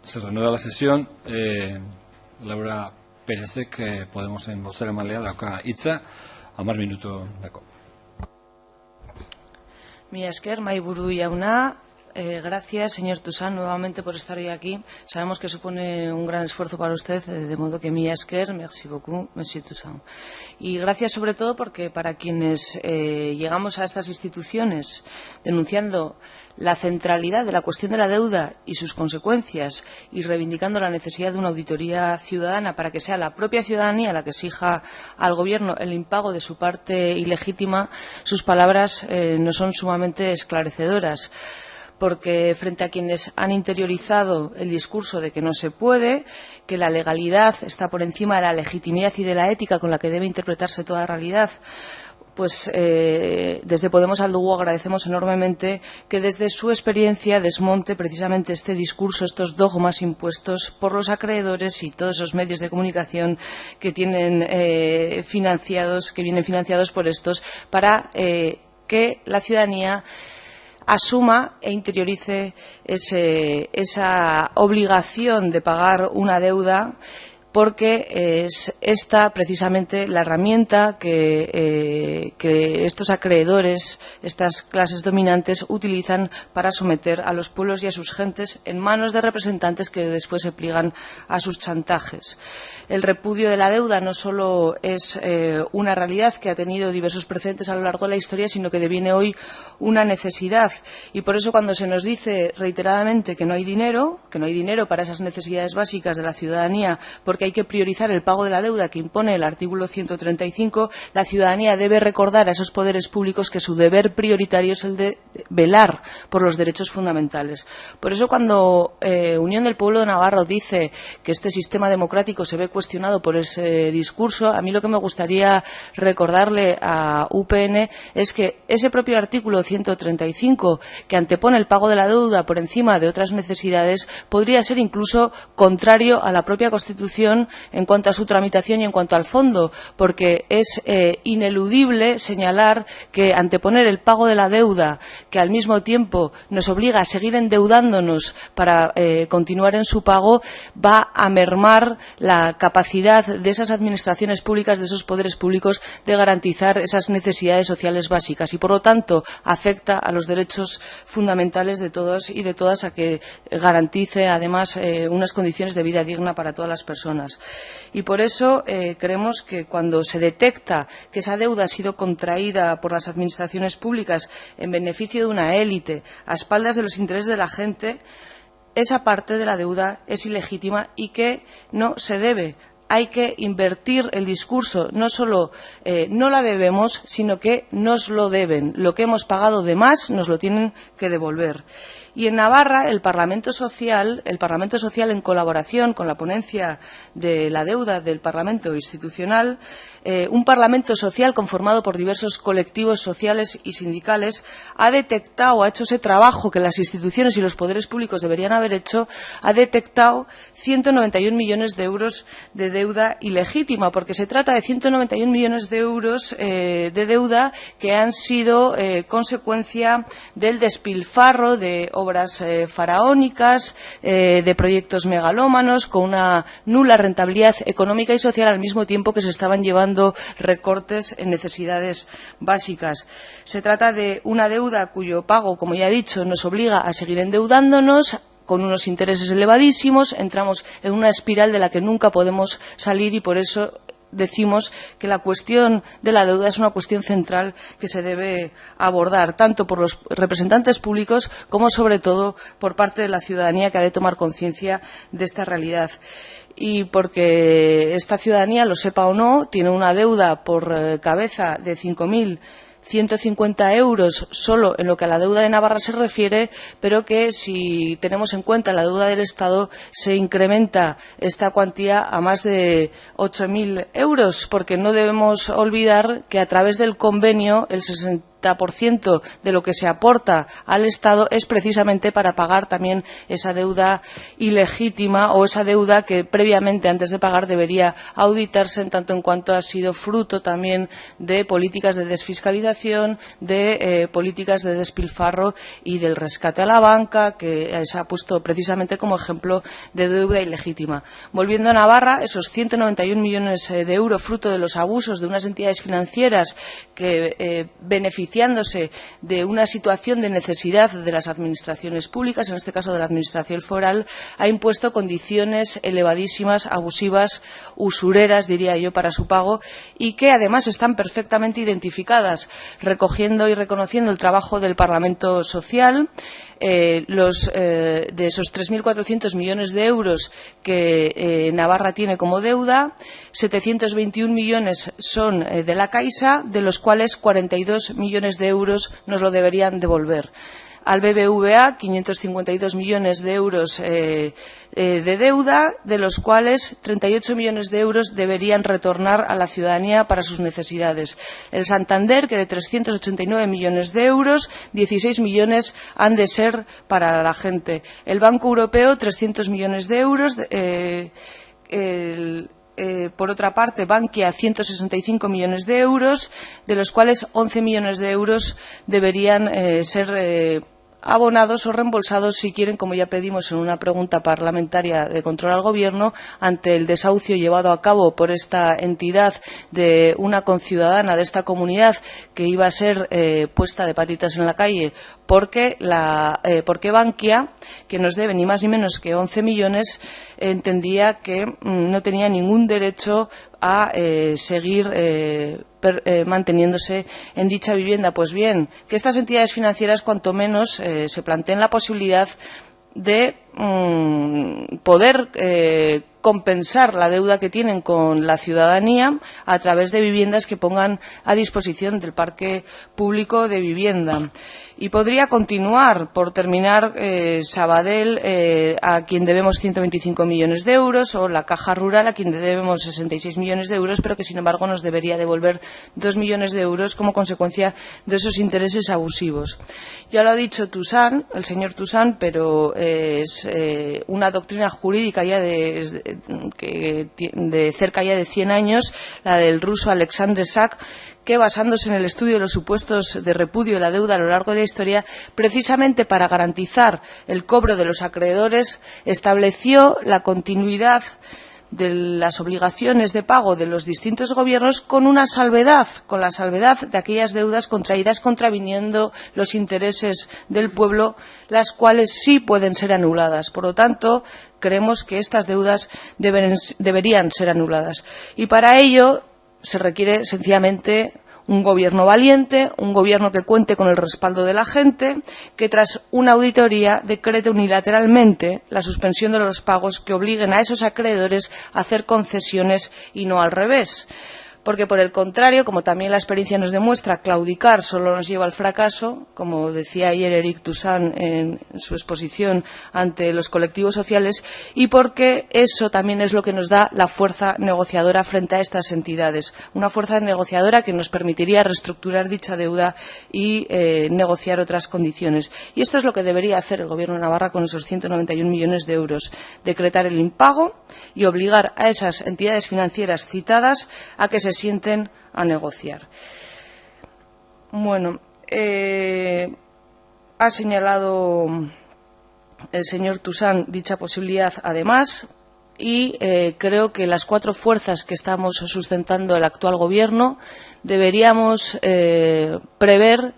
Se renueva la sesión. Laura Pérezek, Podemos en bozeramailea dauka hitza, 10 minuto dako. Mila esker, mahaiburu jauna. Gracias, señor Toussaint, nuevamente por estar hoy aquí. Sabemos que supone un gran esfuerzo para usted, de modo que mila esker, merci beaucoup, monsieur Toussaint. Y gracias sobre todo porque para quienes llegamos a estas instituciones denunciando la centralidad de la cuestión de la deuda y sus consecuencias, y reivindicando la necesidad de una auditoría ciudadana para que sea la propia ciudadanía la que exija al Gobierno el impago de su parte ilegítima, sus palabras nos son sumamente esclarecedoras, porque frente a quienes han interiorizado el discurso de que no se puede, que la legalidad está por encima de la legitimidad y de la ética con la que debe interpretarse toda realidad, pues desde Podemos al Dugu agradecemos enormemente que desde su experiencia desmonte precisamente este discurso, estos dogmas impuestos por los acreedores y todos esos medios de comunicación que tienen que vienen financiados por estos, para que la ciudadanía asuma e interiorice esa obligación de pagar una deuda porque es esta precisamente la herramienta que estos acreedores, estas clases dominantes, utilizan para someter a los pueblos y a sus gentes en manos de representantes que después se pliegan a sus chantajes. El repudio de la deuda no solo es una realidad que ha tenido diversos precedentes a lo largo de la historia, sino que deviene hoy una necesidad. Y por eso, cuando se nos dice reiteradamente que no hay dinero para esas necesidades básicas de la ciudadanía, porque hay que priorizar el pago de la deuda que impone el artículo 135, la ciudadanía debe recordar a esos poderes públicos que su deber prioritario es el de velar por los derechos fundamentales. Por eso, cuando Unión del Pueblo de Navarra dice que este sistema democrático se ve cuestionado por ese discurso, a mí lo que me gustaría recordarle a UPN es que ese propio artículo 135, que antepone el pago de la deuda por encima de otras necesidades, podría ser incluso contrario a la propia Constitución en cuanto a su tramitación y en cuanto al fondo, porque es ineludible señalar que anteponer el pago de la deuda, que al mismo tiempo nos obliga a seguir endeudándonos para continuar en su pago, va a mermar la capacidad de esas administraciones públicas, de esos poderes públicos, de garantizar esas necesidades sociales básicas y, por lo tanto, afecta a los derechos fundamentales de todos y de todas, a que garantice, además, unas condiciones de vida digna para todas las personas. Y por eso creemos que cuando se detecta que esa deuda ha sido contraída por las administraciones públicas en beneficio de una élite, a espaldas de los intereses de la gente, esa parte de la deuda es ilegítima y que no se debe. Hay que invertir el discurso, no solo no la debemos, sino que nos lo deben. Lo que hemos pagado de más nos lo tienen que devolver. Y en Navarra, el Parlamento Social, en colaboración con la ponencia de la deuda del Parlamento Institucional, un Parlamento Social conformado por diversos colectivos sociales y sindicales, ha detectado, ha hecho ese trabajo que las instituciones y los poderes públicos deberían haber hecho, ha detectado 191 millones de euros de deuda ilegítima, porque se trata de 191 millones de euros de deuda que han sido consecuencia del despilfarro de obras faraónicas, de proyectos megalómanos, con una nula rentabilidad económica y social, al mismo tiempo que se estaban llevando recortes en necesidades básicas. Se trata de una deuda cuyo pago, como ya he dicho, nos obliga a seguir endeudándonos con unos intereses elevadísimos. Entramos en una espiral de la que nunca podemos salir y por eso decimos que la cuestión de la deuda es una cuestión central que se debe abordar tanto por los representantes públicos como, sobre todo, por parte de la ciudadanía, que ha de tomar conciencia de esta realidad. Y porque esta ciudadanía, lo sepa o no, tiene una deuda por cabeza de 5.150 euros solo en lo que a la deuda de Navarra se refiere, pero que, si tenemos en cuenta la deuda del Estado, se incrementa esta cuantía a más de 8.000 euros, porque no debemos olvidar que, a través del convenio, el 60% de lo que se aporta al Estado es precisamente para pagar también esa deuda ilegítima, o esa deuda que previamente, antes de pagar, debería auditarse, en tanto en cuanto ha sido fruto también de políticas de desfiscalización, de políticas de despilfarro y del rescate a la banca, que se ha puesto precisamente como ejemplo de deuda ilegítima. Volviendo a Navarra, esos 191 millones de euros, fruto de los abusos de unas entidades financieras que beneficiándose de una situación de necesidad de las administraciones públicas, en este caso de la administración foral, ha impuesto condiciones elevadísimas, abusivas, usureras, diría yo, para su pago, y que además están perfectamente identificadas, recogiendo y reconociendo el trabajo del Parlamento Social. De esos 3.400 millones de euros que Navarra tiene como deuda, 721 millones son de la Caixa, de los cuales 42 millones de euros nos lo deberían devolver. Al BBVA, 552 millones de euros de deuda, de los cuales 38 millones de euros deberían retornar a la ciudadanía para sus necesidades. El Santander, que de 389 millones de euros, 16 millones han de ser para la gente. El Banco Europeo, 300 millones de euros. Por otra parte, Bankia, 165 millones de euros, de los cuales 11 millones de euros deberían ser abonados o reembolsados si quieren, como ya pedimos en una pregunta parlamentaria de control al Gobierno, ante el desahucio llevado a cabo por esta entidad de una conciudadana de esta comunidad que iba a ser puesta de patitas en la calle porque Bankia, que nos debe ni más ni menos que 11 millones, entendía que no tenía ningún derecho a seguir manteniéndose en dicha vivienda. Pues bien, que estas entidades financieras cuanto menos se planteen la posibilidad de poder compensar la deuda que tienen con la ciudadanía a través de viviendas que pongan a disposición del parque público de vivienda. Y podría continuar, por terminar, Sabadell, a quien debemos 125 millones de euros, o la Caja Rural, a quien debemos 66 millones de euros, pero que, sin embargo, nos debería devolver 2 millones de euros como consecuencia de esos intereses abusivos. Ya lo ha dicho Toussaint, el señor Toussaint, pero es una doctrina jurídica ya de cerca ya de 100 años, la del ruso Alexander Sack, que, basándose en el estudio de los supuestos de repudio de la deuda a lo largo de la historia, precisamente para garantizar el cobro de los acreedores, estableció la continuidad de las obligaciones de pago de los distintos gobiernos con una salvedad, con la salvedad de aquellas deudas contraídas contraviniendo los intereses del pueblo, las cuales sí pueden ser anuladas. Por lo tanto, creemos que estas deudas deberían ser anuladas. Y para ello se requiere sencillamente un gobierno valiente, un gobierno que cuente con el respaldo de la gente, que tras una auditoría decrete unilateralmente la suspensión de los pagos que obliguen a esos acreedores a hacer concesiones y no al revés. Porque, por el contrario, como también la experiencia nos demuestra, claudicar solo nos lleva al fracaso, como decía ayer Eric Toussaint en su exposición ante los colectivos sociales, y porque eso también es lo que nos da la fuerza negociadora frente a estas entidades. Una fuerza negociadora que nos permitiría reestructurar dicha deuda y negociar otras condiciones. Y esto es lo que debería hacer el Gobierno de Navarra con esos 191 millones de euros. Decretar el impago y obligar a esas entidades financieras citadas a que se sienten a negociar. Bueno, ha señalado el señor Toussaint dicha posibilidad además, y creo que las 4 fuerzas que estamos sustentando el actual Gobierno deberíamos prever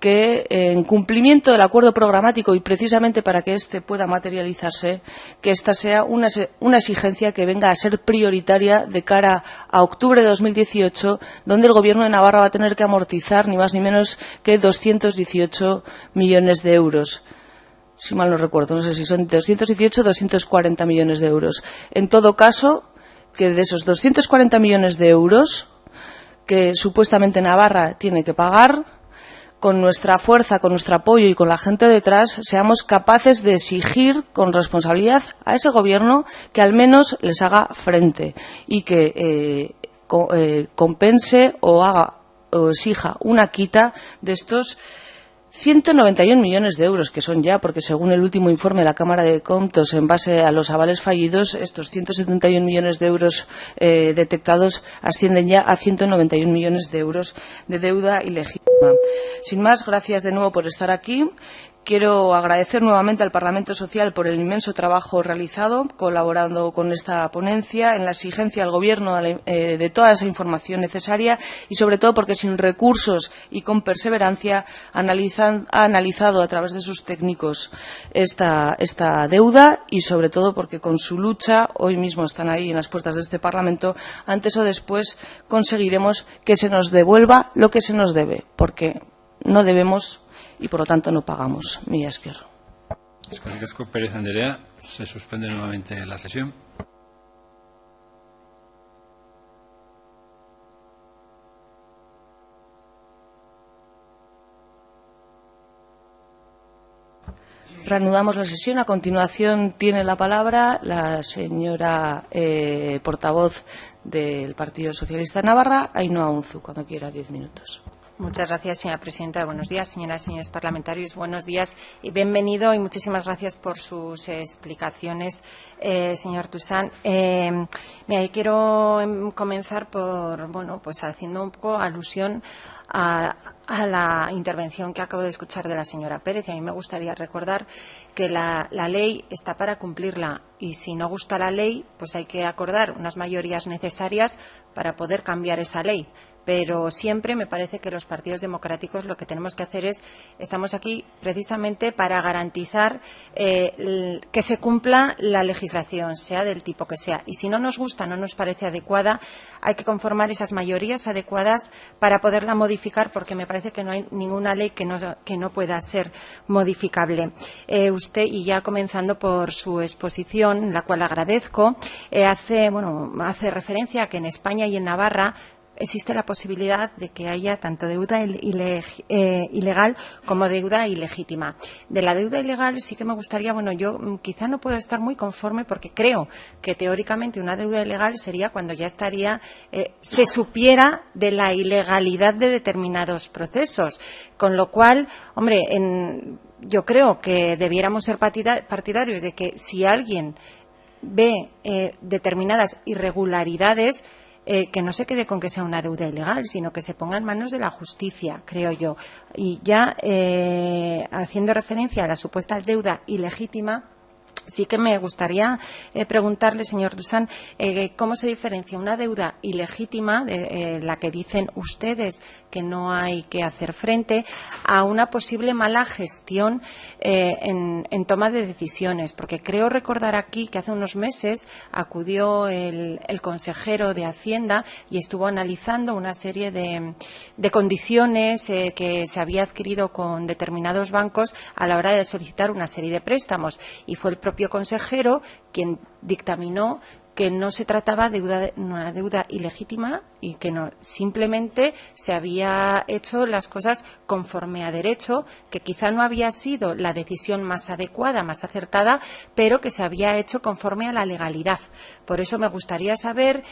que, en cumplimiento del acuerdo programático y precisamente para que éste pueda materializarse, que esta sea una exigencia que venga a ser prioritaria de cara a octubre de 2018, donde el Gobierno de Navarra va a tener que amortizar ni más ni menos que 218 millones de euros. Si mal no recuerdo, no sé si son 218 o 240 millones de euros. En todo caso, que de esos 240 millones de euros que supuestamente Navarra tiene que pagar, con nuestra fuerza, con nuestro apoyo y con la gente detrás, seamos capaces de exigir con responsabilidad a ese Gobierno que al menos les haga frente y que compense o exija una quita de estos 191 millones de euros, que son ya, porque según el último informe de la Cámara de Comptos, en base a los avales fallidos, estos 171 millones de euros detectados ascienden ya a 191 millones de euros de deuda ilegítima. Sin más, gracias de nuevo por estar aquí. Quiero agradecer nuevamente al Parlamento Social por el inmenso trabajo realizado, colaborando con esta ponencia, en la exigencia al Gobierno de toda esa información necesaria y, sobre todo, porque sin recursos y con perseverancia ha analizado a través de sus técnicos esta deuda y, sobre todo, porque con su lucha, hoy mismo están ahí en las puertas de este Parlamento, antes o después conseguiremos que se nos devuelva lo que se nos debe, porque no debemos y por lo tanto no pagamos. Mila esker. Eskerrik asko, Pérez Andrea. Se suspende nuevamente la sesión. Reanudamos la sesión. A continuación tiene la palabra la señora portavoz del Partido Socialista de Navarra, Ainhoa Unzu, cuando quiera, 10 minutos. Muchas gracias, señora presidenta. Buenos días, señoras y señores parlamentarios. Buenos días y bienvenido y muchísimas gracias por sus explicaciones, señor Toussaint. Quiero comenzar por, pues haciendo un poco alusión a la intervención que acabo de escuchar de la señora Pérez. Y a mí me gustaría recordar que la ley está para cumplirla, y si no gusta la ley, pues hay que acordar unas mayorías necesarias para poder cambiar esa ley. Pero siempre me parece que los partidos democráticos lo que tenemos que hacer estamos aquí precisamente para garantizar que se cumpla la legislación, sea del tipo que sea. Y si no nos gusta, no nos parece adecuada, hay que conformar esas mayorías adecuadas para poderla modificar, porque me parece que no hay ninguna ley que no pueda ser modificable. Usted, y ya comenzando por su exposición, la cual agradezco, hace referencia a que en España y en Navarra existe la posibilidad de que haya tanto deuda ilegal como deuda ilegítima. De la deuda ilegal sí que me gustaría, yo quizá no puedo estar muy conforme, porque creo que teóricamente una deuda ilegal sería cuando ya se supiera de la ilegalidad de determinados procesos. Con lo cual, yo creo que debiéramos ser partidarios de que si alguien ve determinadas irregularidades, que no se quede con que sea una deuda ilegal, sino que se ponga en manos de la justicia, creo yo. Y ya haciendo referencia a la supuesta deuda ilegítima, sí que me gustaría preguntarle, señor Toussaint, cómo se diferencia una deuda ilegítima, de la que dicen ustedes que no hay que hacer frente, a una posible mala gestión en toma de decisiones. Porque creo recordar aquí que hace unos meses acudió el consejero de Hacienda y estuvo analizando una serie de condiciones que se había adquirido con determinados bancos a la hora de solicitar una serie de préstamos, y fue el propio consejero quien dictaminó que no se trataba de una deuda ilegítima y que no, simplemente se había hecho las cosas conforme a derecho, que quizá no había sido la decisión más adecuada, más acertada, pero que se había hecho conforme a la legalidad. Por eso me gustaría saber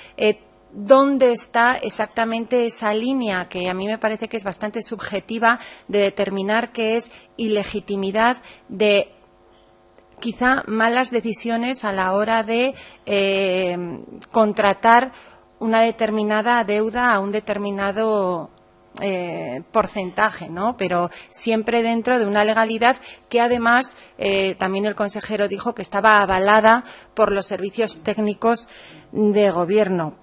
¿dónde está exactamente esa línea, que a mí me parece que es bastante subjetiva, de determinar qué es ilegitimidad de quizá malas decisiones a la hora de contratar una determinada deuda a un determinado porcentaje, ¿no? Pero siempre dentro de una legalidad que además también el consejero dijo que estaba avalada por los servicios técnicos de gobierno.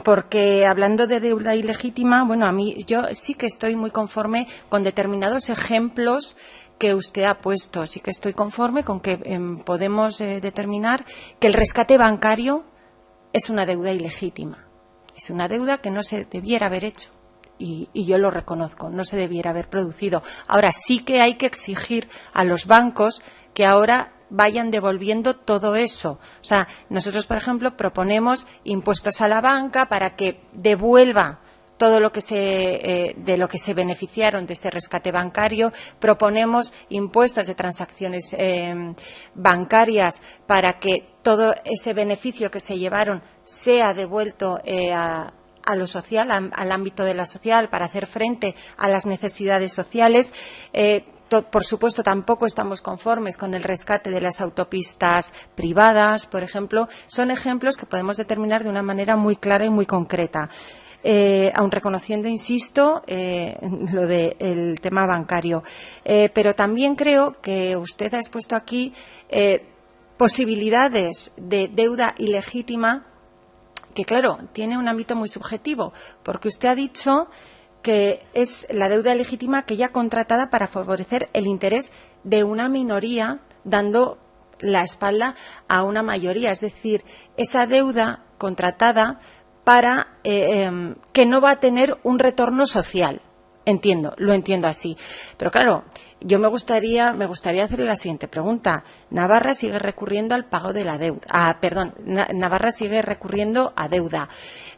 Porque hablando de deuda ilegítima, yo sí que estoy muy conforme con determinados ejemplos que usted ha puesto. Sí que estoy conforme con que podemos determinar que el rescate bancario es una deuda ilegítima. Es una deuda que no se debiera haber hecho. Y yo lo reconozco, no se debiera haber producido. Ahora sí que hay que exigir a los bancos que ahora vayan devolviendo todo eso. O sea, nosotros, por ejemplo, proponemos impuestos a la banca para que devuelva todo lo que de lo que se beneficiaron de este rescate bancario. Proponemos impuestos de transacciones bancarias para que todo ese beneficio que se llevaron sea devuelto a lo social, al ámbito de la social, para hacer frente a las necesidades sociales. Por supuesto, tampoco estamos conformes con el rescate de las autopistas privadas, por ejemplo. Son ejemplos que podemos determinar de una manera muy clara y muy concreta. Aun reconociendo, insisto, lo del tema bancario. Pero también creo que usted ha expuesto aquí posibilidades de deuda ilegítima que, claro, tiene un ámbito muy subjetivo, porque usted ha dicho que es la deuda legítima aquella contratada para favorecer el interés de una minoría, dando la espalda a una mayoría. Es decir, esa deuda contratada para que no va a tener un retorno social. Lo entiendo así. Pero claro, yo me gustaría hacerle la siguiente pregunta. Navarra sigue recurriendo al pago de la deuda. Navarra sigue recurriendo a deuda.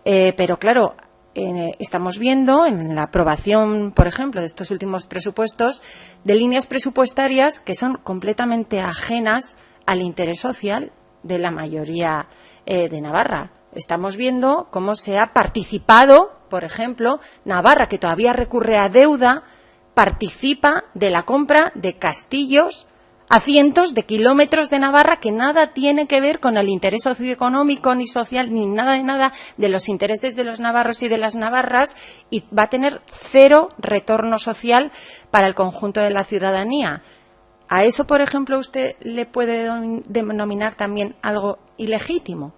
Pero claro, estamos viendo en la aprobación, por ejemplo, de estos últimos presupuestos, de líneas presupuestarias que son completamente ajenas al interés social de la mayoría de Navarra. Estamos viendo cómo se ha participado, por ejemplo, Navarra, que todavía recurre a deuda, participa de la compra de castillos a cientos de kilómetros de Navarra, que nada tiene que ver con el interés socioeconómico ni social ni nada de los intereses de los navarros y de las navarras, y va a tener cero retorno social para el conjunto de la ciudadanía. ¿A eso, por ejemplo, usted le puede denominar también algo ilegítimo?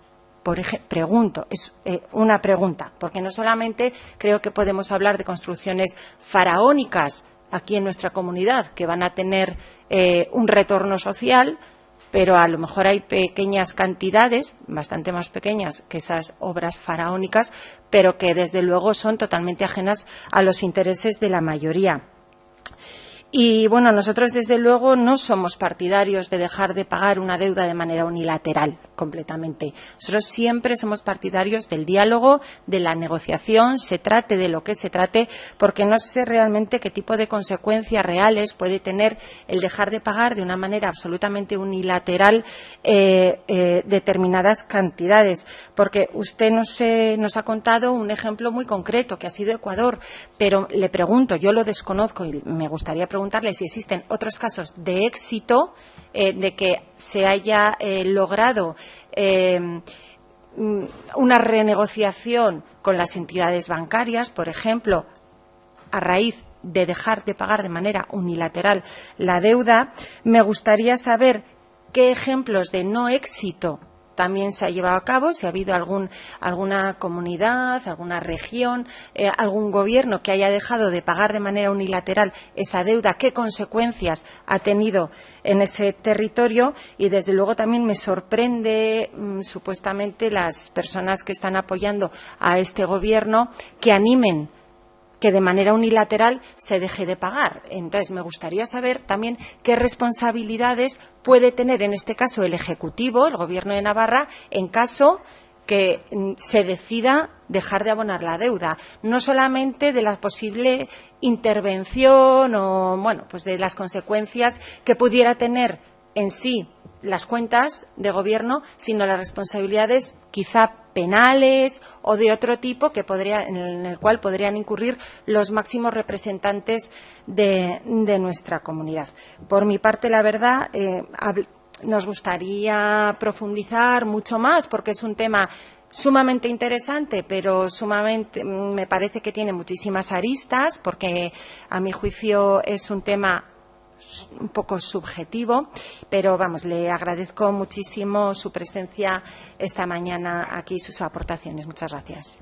Pregunto, es una pregunta, porque no solamente creo que podemos hablar de construcciones faraónicas aquí en nuestra comunidad, que van a tener un retorno social, pero a lo mejor hay pequeñas cantidades, bastante más pequeñas que esas obras faraónicas, pero que desde luego son totalmente ajenas a los intereses de la mayoría. Y bueno, nosotros desde luego no somos partidarios de dejar de pagar una deuda de manera unilateral completamente. Nosotros siempre somos partidarios del diálogo, de la negociación, se trate de lo que se trate, porque no sé realmente qué tipo de consecuencias reales puede tener el dejar de pagar de una manera absolutamente unilateral determinadas cantidades. Porque usted nos ha contado un ejemplo muy concreto, que ha sido Ecuador, pero le pregunto, yo lo desconozco y me gustaría preguntarle si existen otros casos de éxito, de que se haya logrado una renegociación con las entidades bancarias, por ejemplo, a raíz de dejar de pagar de manera unilateral la deuda. Me gustaría saber qué ejemplos de no éxito también se ha llevado a cabo, si ha habido alguna comunidad, alguna región, algún gobierno que haya dejado de pagar de manera unilateral esa deuda, qué consecuencias ha tenido en ese territorio. Y desde luego también me sorprende supuestamente las personas que están apoyando a este gobierno que animen que de manera unilateral se deje de pagar. Entonces, me gustaría saber también qué responsabilidades puede tener en este caso el Ejecutivo, el Gobierno de Navarra, en caso que se decida dejar de abonar la deuda. No solamente de la posible intervención o, bueno, pues de las consecuencias que pudiera tener en sí las cuentas de gobierno, sino las responsabilidades quizá penales o de otro tipo en el cual podrían incurrir los máximos representantes de nuestra comunidad. Por mi parte, la verdad, nos gustaría profundizar mucho más, porque es un tema sumamente interesante, pero me parece que tiene muchísimas aristas, porque a mi juicio es un tema un poco subjetivo, pero vamos, le agradezco muchísimo su presencia esta mañana aquí y sus aportaciones. Muchas gracias.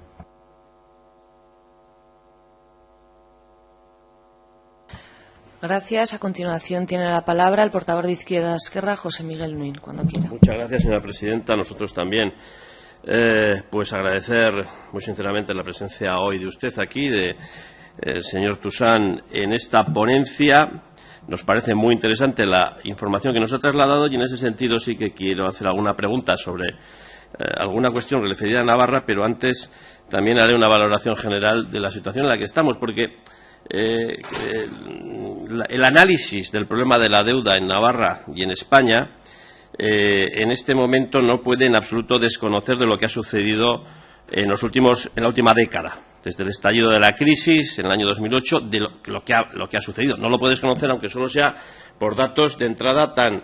Gracias. A continuación tiene la palabra el portavoz de Izquierda Esquerra, José Miguel Nuín, cuando quiera. Muchas gracias, señora presidenta. Nosotros también pues agradecer muy sinceramente la presencia hoy de usted aquí, del señor Toussaint, en esta ponencia. Nos parece muy interesante la información que nos ha trasladado y en ese sentido sí que quiero hacer alguna pregunta sobre alguna cuestión referida a Navarra, pero antes también haré una valoración general de la situación en la que estamos, porque el análisis del problema de la deuda en Navarra y en España en este momento no puede en absoluto desconocer de lo que ha sucedido en la última década, desde el estallido de la crisis en el año 2008, de lo que ha sucedido. No lo puedes conocer, aunque solo sea por datos de entrada tan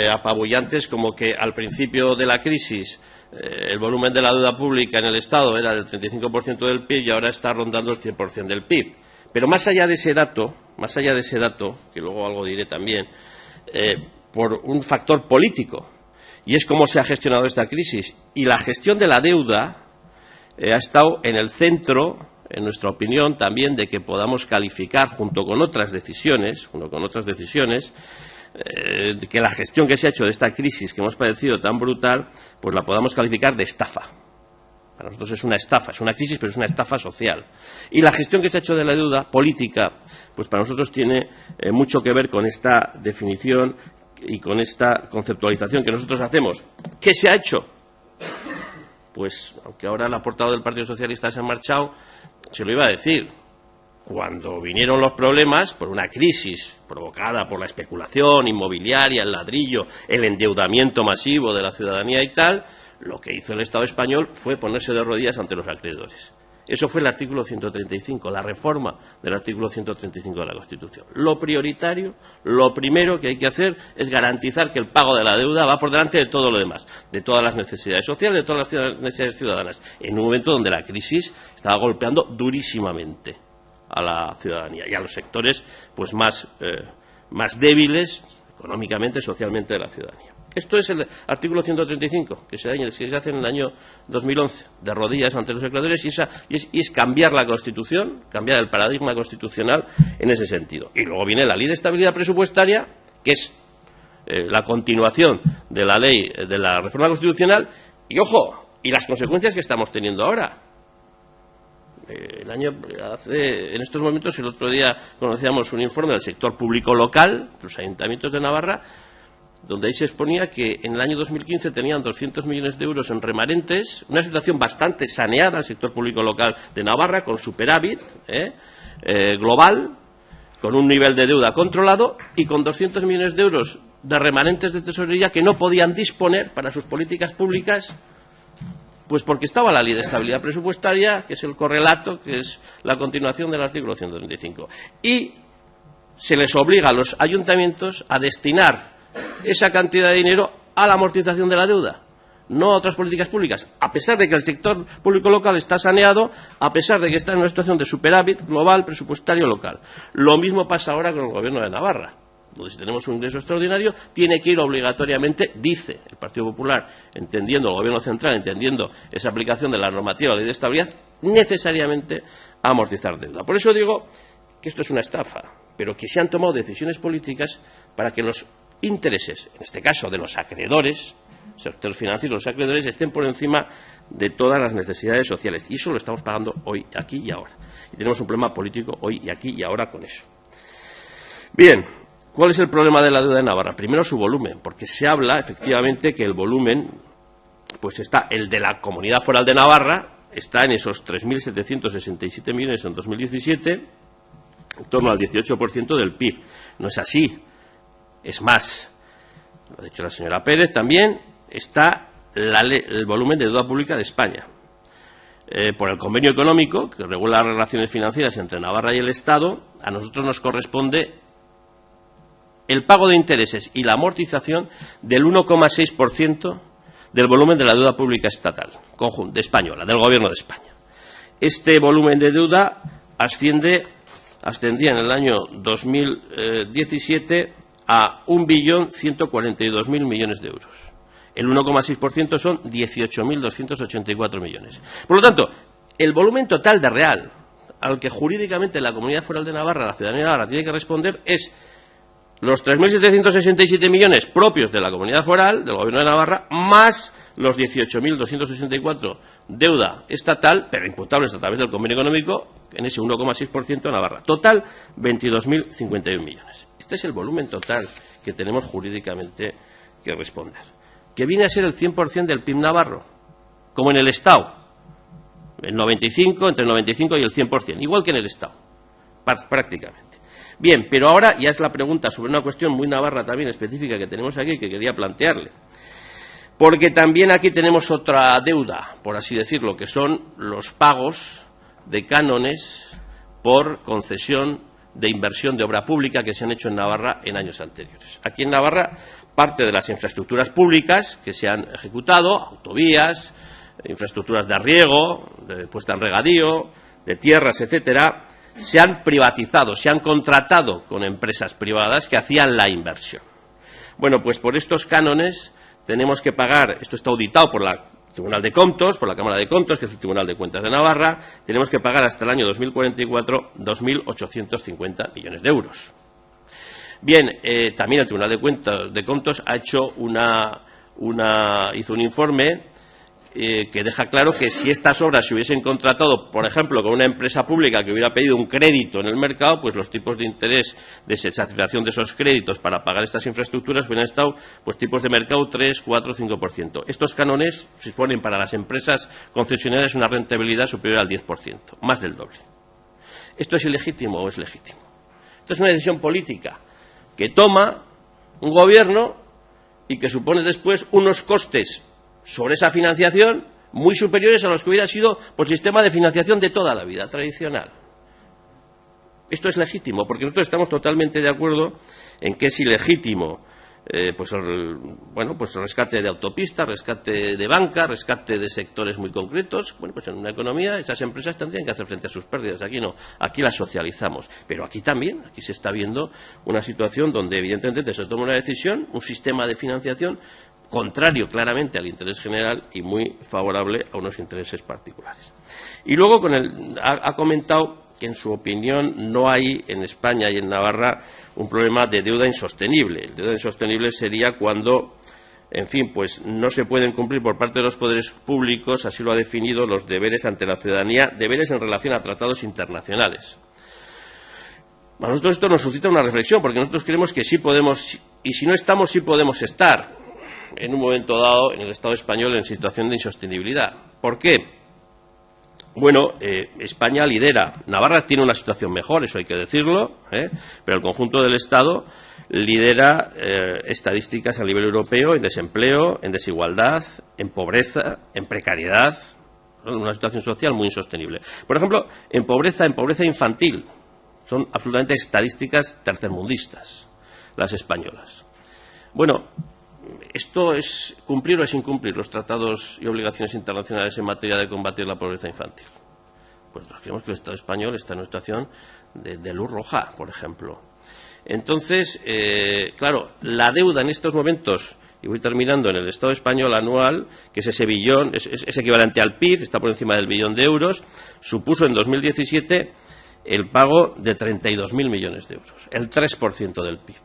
apabullantes como que al principio de la crisis el volumen de la deuda pública en el Estado era del 35% del PIB y ahora está rondando el 100% del PIB. Pero más allá de ese dato, que luego algo diré también, por un factor político, y es cómo se ha gestionado esta crisis. Y la gestión de la deuda ha estado en el centro, en nuestra opinión, también de que podamos calificar, junto con otras decisiones, que la gestión que se ha hecho de esta crisis que hemos padecido tan brutal, pues la podamos calificar de estafa. Para nosotros es una estafa, es una crisis, pero es una estafa social. Y la gestión que se ha hecho de la deuda política, pues para nosotros tiene mucho que ver con esta definición y con esta conceptualización que nosotros hacemos. ¿Qué se ha hecho? Pues, aunque ahora la portavoz del Partido Socialista se ha marchado, se lo iba a decir. Cuando vinieron los problemas por una crisis provocada por la especulación inmobiliaria, el ladrillo, el endeudamiento masivo de la ciudadanía y tal, lo que hizo el Estado español fue ponerse de rodillas ante los acreedores. Eso fue el artículo 135, la reforma del artículo 135 de la Constitución. Lo prioritario, lo primero que hay que hacer es garantizar que el pago de la deuda va por delante de todo lo demás, de todas las necesidades sociales, de todas las necesidades ciudadanas, en un momento donde la crisis estaba golpeando durísimamente a la ciudadanía y a los sectores pues más débiles económicamente, socialmente de la ciudadanía. Esto es el artículo 135, que se hace en el año 2011, de rodillas ante los acreedores, y es cambiar la Constitución, cambiar el paradigma constitucional en ese sentido. Y luego viene la Ley de Estabilidad Presupuestaria, que es la continuación de la ley de la reforma constitucional, y ojo, y las consecuencias que estamos teniendo ahora. En estos momentos, el otro día conocíamos un informe del sector público local, los ayuntamientos de Navarra, donde ahí se exponía que en el año 2015 tenían 200 millones de euros en remanentes, una situación bastante saneada al sector público local de Navarra, con superávit global, con un nivel de deuda controlado y con 200 millones de euros de remanentes de tesorería que no podían disponer para sus políticas públicas, pues porque estaba la Ley de Estabilidad Presupuestaria, que es el correlato, que es la continuación del artículo 135. Y se les obliga a los ayuntamientos a destinar esa cantidad de dinero a la amortización de la deuda, no a otras políticas públicas, a pesar de que el sector público local está saneado, a pesar de que está en una situación de superávit global presupuestario local. Lo mismo pasa ahora con el Gobierno de Navarra, donde si tenemos un ingreso extraordinario, tiene que ir obligatoriamente, dice el Partido Popular, entendiendo el Gobierno central, entendiendo esa aplicación de la normativa de la Ley de Estabilidad, necesariamente a amortizar deuda. Por eso digo que esto es una estafa, pero que se han tomado decisiones políticas para que los intereses, en este caso de los acreedores, sector financiero, los acreedores, estén por encima de todas las necesidades sociales. Y eso lo estamos pagando hoy, aquí y ahora. Y tenemos un problema político hoy y aquí y ahora con eso. Bien, ¿cuál es el problema de la deuda de Navarra? Primero, su volumen, porque se habla efectivamente que el volumen, pues está, el de la Comunidad Foral de Navarra, está en esos 3.767 millones en 2017, en torno al 18% del PIB. No es así. Es más, lo ha dicho la señora Pérez también, está el volumen de deuda pública de España. Por el convenio económico que regula las relaciones financieras entre Navarra y el Estado, a nosotros nos corresponde el pago de intereses y la amortización del 1,6% del volumen de la deuda pública estatal, española, del Gobierno de España. Este volumen de deuda ascendía en el año 2017 a 1.142.000 millones de euros. El 1,6% son 18.284 millones. Por lo tanto, el volumen total de real al que jurídicamente la Comunidad Foral de Navarra, la ciudadanía de Navarra, tiene que responder es los 3.767 millones propios de la Comunidad Foral, del Gobierno de Navarra, más los 18.284 deuda estatal, pero imputables a través del convenio económico, en ese 1,6% de Navarra. Total, 22.051 millones. Este es el volumen total que tenemos jurídicamente que responder. Que viene a ser el 100% del PIB navarro, como en el Estado. Entre el 95 y el 100%, igual que en el Estado, prácticamente. Bien, pero ahora ya es la pregunta sobre una cuestión muy navarra también específica que tenemos aquí, que quería plantearle. Porque también aquí tenemos otra deuda, por así decirlo, que son los pagos de cánones por concesión de inversión de obra pública que se han hecho en Navarra en años anteriores. Aquí en Navarra, parte de las infraestructuras públicas que se han ejecutado, autovías, infraestructuras de riego, de puesta en regadío, de tierras, etcétera, se han privatizado, se han contratado con empresas privadas que hacían la inversión. Bueno, pues por estos cánones tenemos que pagar, esto está auditado por la Tribunal de Contos, por la Cámara de Contos, que es el Tribunal de Cuentas de Navarra, tenemos que pagar hasta el año 2044 2.850 millones de euros. Bien, también el Tribunal de Contos ha hecho hizo un informe que deja claro que si estas obras se hubiesen contratado, por ejemplo, con una empresa pública que hubiera pedido un crédito en el mercado, pues los tipos de interés de satisfacción de esos créditos para pagar estas infraestructuras hubieran estado pues tipos de mercado 3, 4, 5%. Estos cánones suponen para las empresas concesionarias una rentabilidad superior al 10%, más del doble. ¿Esto es ilegítimo o es legítimo? Esto es una decisión política que toma un gobierno y que supone después unos costes sobre esa financiación muy superiores a los que hubiera sido por sistema de financiación de toda la vida tradicional. Esto es legítimo, porque nosotros estamos totalmente de acuerdo en que es ilegítimo pues el rescate de autopistas, rescate de banca, rescate de sectores muy concretos. Bueno, pues en una economía esas empresas tendrían que hacer frente a sus pérdidas. Aquí no, aquí las socializamos. Pero aquí también, aquí se está viendo una situación donde evidentemente se toma una decisión, un sistema de financiación contrario claramente al interés general y muy favorable a unos intereses particulares. Y luego ha comentado que en su opinión no hay en España y en Navarra un problema de deuda insostenible. El deuda insostenible sería cuando, en fin, pues no se pueden cumplir por parte de los poderes públicos, así lo ha definido, los deberes ante la ciudadanía, deberes en relación a tratados internacionales. A nosotros esto nos suscita una reflexión, porque nosotros creemos que sí podemos, y si no estamos, sí podemos estar en un momento dado en el Estado español en situación de insostenibilidad. ¿Por qué? Bueno, España lidera. Navarra tiene una situación mejor, eso hay que decirlo, pero el conjunto del Estado lidera estadísticas a nivel europeo en desempleo, en desigualdad, en pobreza, en precariedad, una situación social muy insostenible. Por ejemplo, en pobreza infantil, son absolutamente estadísticas tercermundistas, las españolas. Bueno, ¿esto es cumplir o es incumplir los tratados y obligaciones internacionales en materia de combatir la pobreza infantil? Pues nosotros creemos que el Estado español está en una situación de luz roja, por ejemplo. Entonces, claro, la deuda en estos momentos, y voy terminando, en el Estado español anual, que es ese billón, es equivalente al PIB, está por encima del billón de euros, supuso en 2017 el pago de 32.000 millones de euros, el 3% del PIB.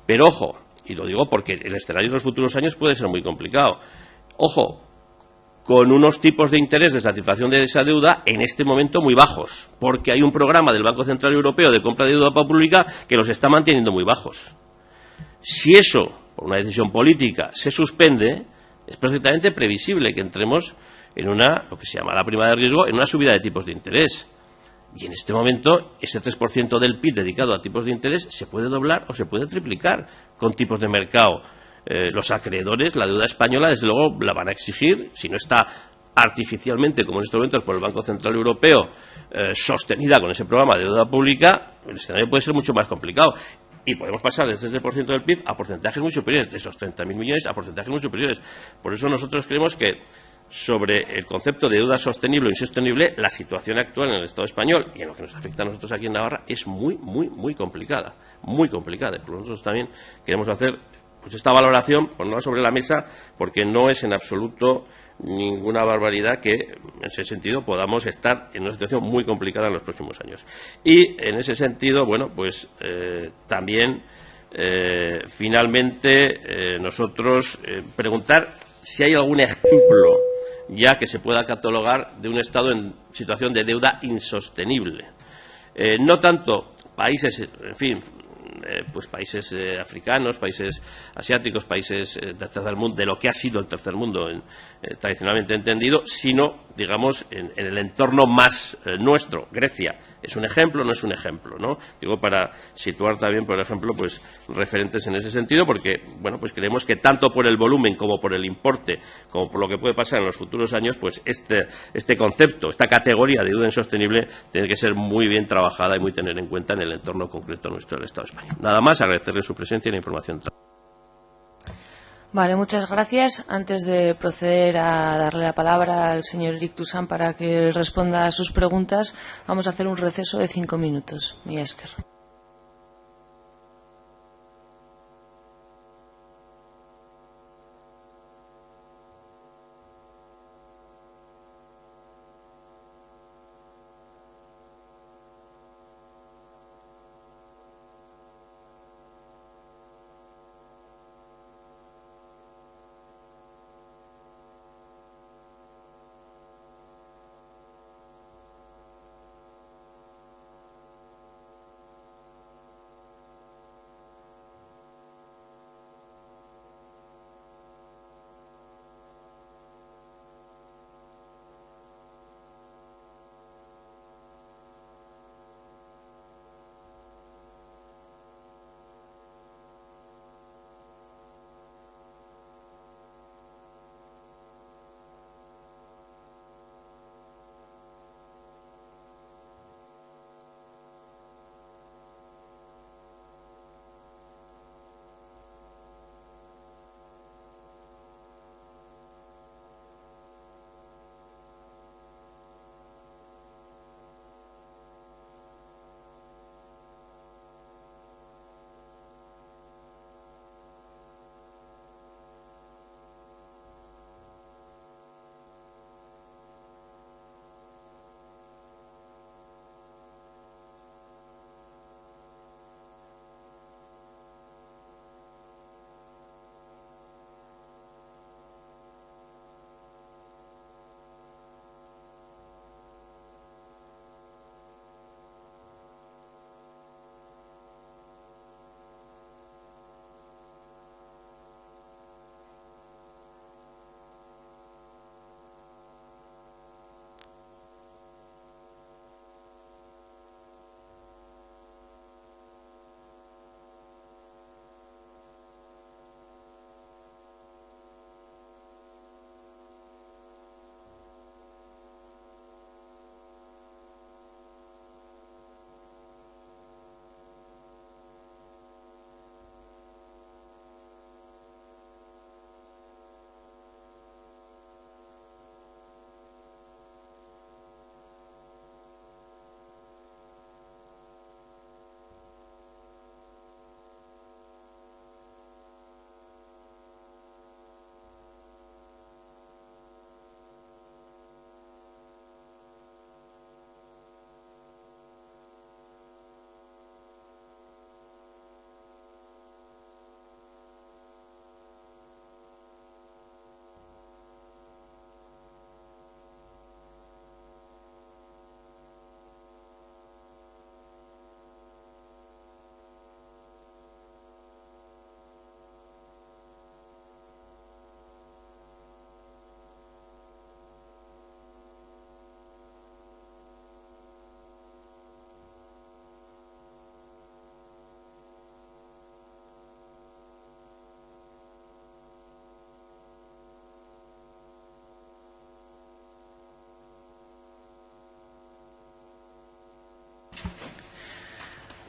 Pero ojo, y lo digo porque el escenario de los futuros años puede ser muy complicado. Ojo, con unos tipos de interés de satisfacción de esa deuda en este momento muy bajos, porque hay un programa del Banco Central Europeo de compra de deuda pública que los está manteniendo muy bajos. Si eso, por una decisión política, se suspende, es perfectamente previsible que entremos en lo que se llama la prima de riesgo, en una subida de tipos de interés. Y en este momento, ese 3% del PIB dedicado a tipos de interés se puede doblar o se puede triplicar con tipos de mercado. Los acreedores, la deuda española, desde luego, la van a exigir, si no está artificialmente, como en estos momentos, por el Banco Central Europeo, sostenida con ese programa de deuda pública, el escenario puede ser mucho más complicado. Y podemos pasar desde ese % del PIB a porcentajes muy superiores, de esos 30.000 millones a porcentajes muy superiores. Por eso nosotros creemos que sobre el concepto de deuda sostenible o insostenible, la situación actual en el Estado español y en lo que nos afecta a nosotros aquí en Navarra es muy, muy, muy complicada. Muy complicada. Por nosotros también queremos hacer pues esta valoración, ponerla sobre la mesa, porque no es en absoluto ninguna barbaridad que, en ese sentido, podamos estar en una situación muy complicada en los próximos años. Y, en ese sentido, bueno, pues también, finalmente, nosotros preguntar si hay algún ejemplo ya que se pueda catalogar de un Estado en situación de deuda insostenible. No tanto países, en fin, pues países africanos, países asiáticos, países del tercer mundo, de lo que ha sido el tercer mundo tradicionalmente entendido, sino, digamos, en el entorno más nuestro. Grecia es un ejemplo, no es un ejemplo, ¿no? Digo, para situar también, por ejemplo, pues referentes en ese sentido, porque, bueno, pues creemos que tanto por el volumen como por el importe, como por lo que puede pasar en los futuros años, pues este concepto, esta categoría de deuda insostenible tiene que ser muy bien trabajada y muy tener en cuenta en el entorno concreto nuestro del Estado español. Nada más, agradecerle su presencia y la información. Vale, muchas gracias. Antes de proceder a darle la palabra al señor Eric Toussaint para que responda a sus preguntas, vamos a hacer un receso de 5 minutos. Mila esker.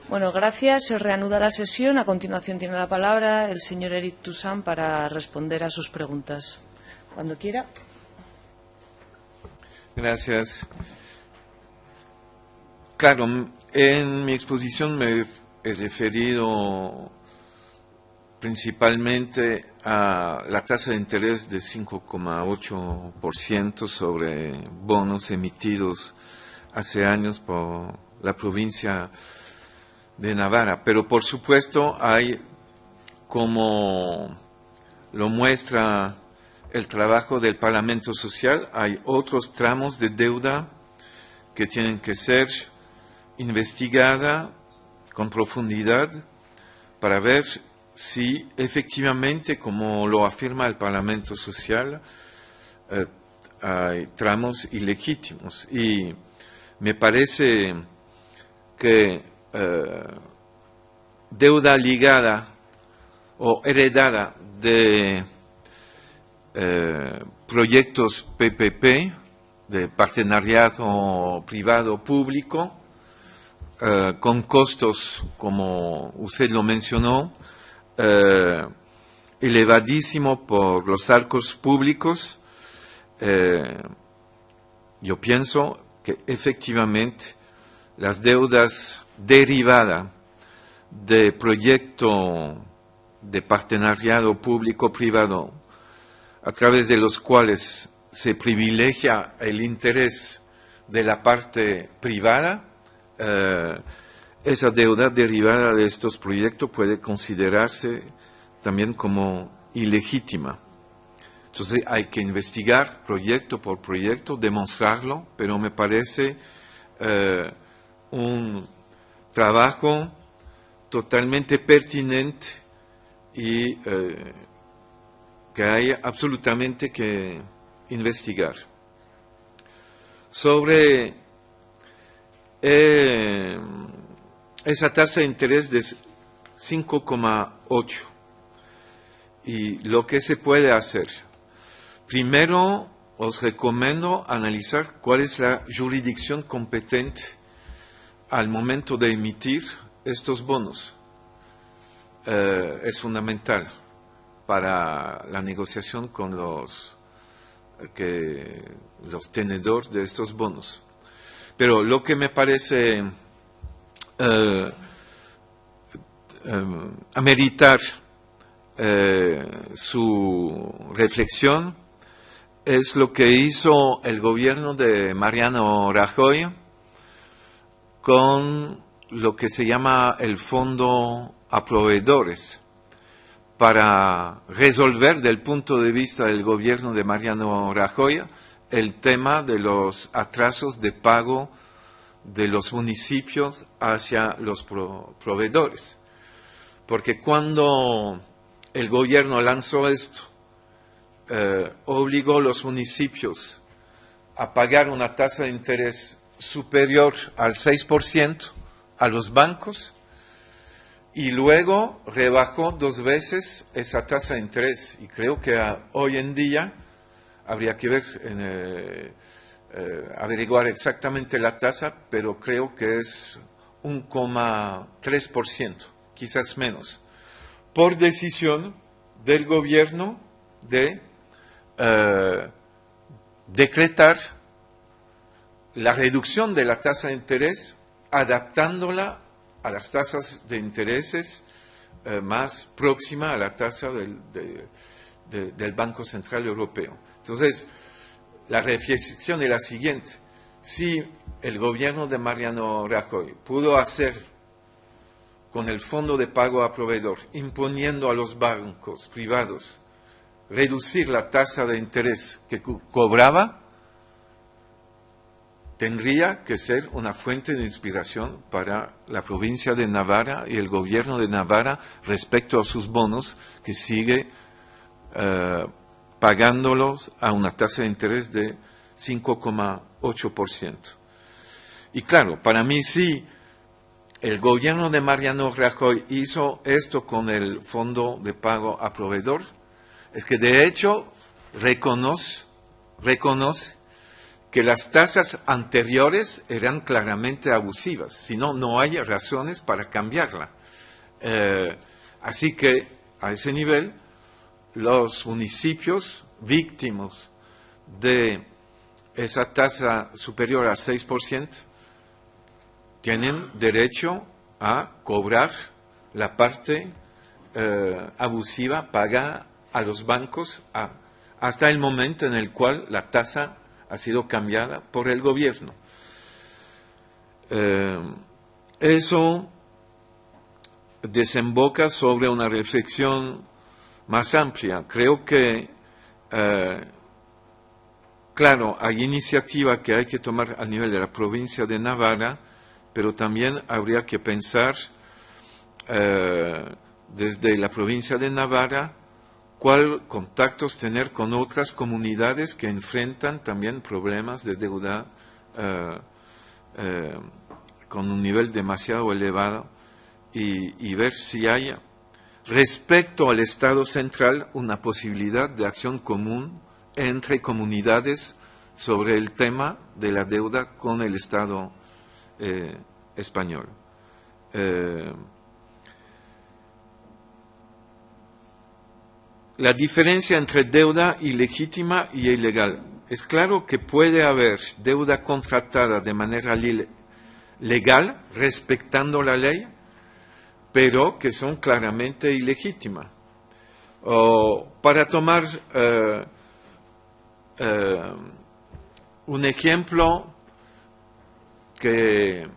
Bueno, gracias. Se reanuda la sesión. A continuación tiene la palabra el señor Eric Toussaint para responder a sus preguntas. Cuando quiera. Gracias. Claro, en mi exposición me he referido principalmente a la tasa de interés de 5,8% sobre bonos emitidos hace años por la provincia de Navarra. Pero por supuesto hay, como lo muestra el trabajo del Parlamento Social, hay otros tramos de deuda que tienen que ser investigada con profundidad para ver si efectivamente, como lo afirma el Parlamento Social, hay tramos ilegítimos. Y me parece que deuda ligada o heredada de proyectos PPP, de partenariado privado-público, con costos, como usted lo mencionó, elevadísimo por los arcos públicos, yo pienso que efectivamente las deudas derivadas de proyecto de partenariado público-privado, a través de los cuales se privilegia el interés de la parte privada, esa deuda derivada de estos proyectos puede considerarse también como ilegítima. Entonces hay que investigar proyecto por proyecto, demostrarlo, pero me parece un trabajo totalmente pertinente y que hay absolutamente que investigar. Sobre esa tasa de interés de 5,8 y lo que se puede hacer. Primero, os recomiendo analizar cuál es la jurisdicción competente al momento de emitir estos bonos. Es fundamental para la negociación con los tenedores de estos bonos. Pero lo que me parece ameritar su reflexión es lo que hizo el gobierno de Mariano Rajoy con lo que se llama el Fondo a Proveedores, para resolver del punto de vista del gobierno de Mariano Rajoy el tema de los atrasos de pago de los municipios hacia los proveedores. Porque cuando el gobierno lanzó esto, obligó a los municipios a pagar una tasa de interés superior al 6% a los bancos, y luego rebajó 2 veces esa tasa de interés. Y creo que hoy en día habría que ver, averiguar exactamente la tasa, pero creo que es 1,3%, quizás menos, por decisión del gobierno de decretar la reducción de la tasa de interés, adaptándola a las tasas de intereses más próxima a la tasa del Banco Central Europeo. Entonces, la reflexión es la siguiente: si el gobierno de Mariano Rajoy pudo hacer con el fondo de pago a proveedor, imponiendo a los bancos privados reducir la tasa de interés que cobraba, tendría que ser una fuente de inspiración para la provincia de Navarra y el gobierno de Navarra respecto a sus bonos, que sigue pagándolos a una tasa de interés de 5,8%. Y claro, para mí sí, el gobierno de Mariano Rajoy hizo esto con el fondo de pago a proveedor, es que de hecho reconoce que las tasas anteriores eran claramente abusivas, si no, no hay razones para cambiarla. Así que, a ese nivel, los municipios víctimas de esa tasa superior a 6% tienen derecho a cobrar la parte abusiva pagada a los bancos hasta el momento en el cual la tasa ha sido cambiada por el gobierno. Eso desemboca sobre una reflexión más amplia. Creo que, claro, hay iniciativa que hay que tomar a nivel de la provincia de Navarra, pero también habría que pensar desde la provincia de Navarra cuál contactos tener con otras comunidades que enfrentan también problemas de deuda con un nivel demasiado elevado y ver si hay, respecto al Estado central, una posibilidad de acción común entre comunidades sobre el tema de la deuda con el Estado español. La diferencia entre deuda ilegítima y ilegal. Es claro que puede haber deuda contratada de manera legal, respetando la ley, pero que son claramente ilegítimas. Para tomar un ejemplo que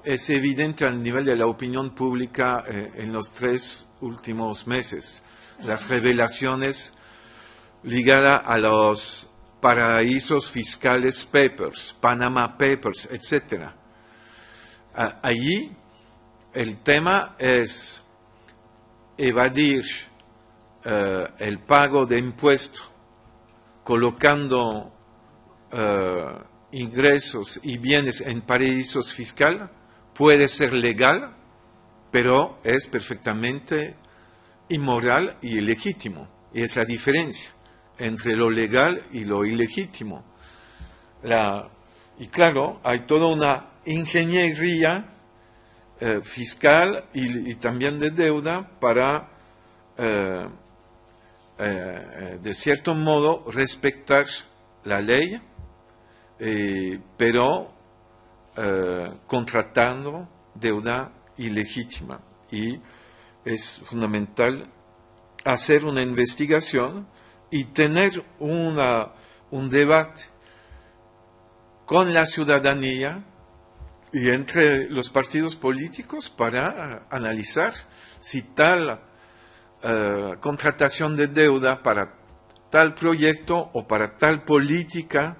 es evidente al nivel de la opinión pública en los 3 últimos meses, las revelaciones ligadas a los paraísos fiscales papers, Panama Papers, etc. Allí el tema es evadir el pago de impuestos, colocando ingresos y bienes en paraísos fiscales. Puede ser legal, pero es perfectamente inmoral y ilegítimo. Y es la diferencia entre lo legal y lo ilegítimo. Y claro, hay toda una ingeniería fiscal y también de deuda para, de cierto modo, respetar la ley, pero contratando deuda ilegítima. Y es fundamental hacer una investigación y tener un debate con la ciudadanía y entre los partidos políticos para analizar si tal contratación de deuda para tal proyecto o para tal política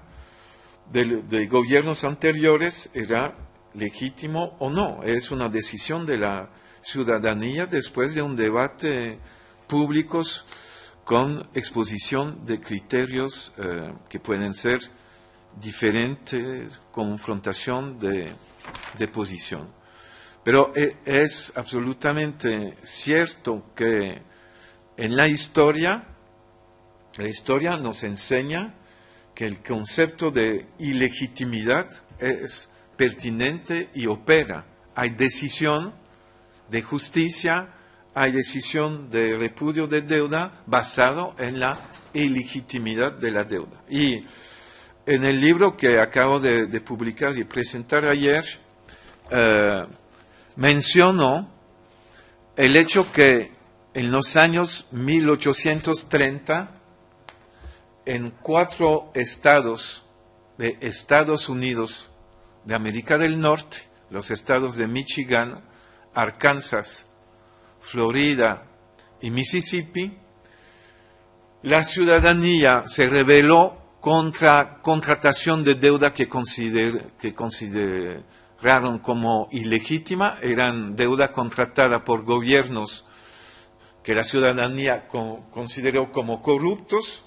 de gobiernos anteriores era legítimo o no. Es una decisión de la ciudadanía después de un debate público con exposición de criterios que pueden ser diferentes, confrontación de posición. Pero es absolutamente cierto que en la historia nos enseña que el concepto de ilegitimidad es pertinente y opera. Hay decisión de justicia, hay decisión de repudio de deuda basado en la ilegitimidad de la deuda. Y en el libro que acabo de publicar y presentar ayer, menciono el hecho que en los años 1830, en 4 estados de Estados Unidos de América del Norte, los estados de Michigan, Arkansas, Florida y Mississippi, la ciudadanía se rebeló contra contratación de deuda que consideraron como ilegítima. Eran deuda contratada por gobiernos que la ciudadanía consideró como corruptos,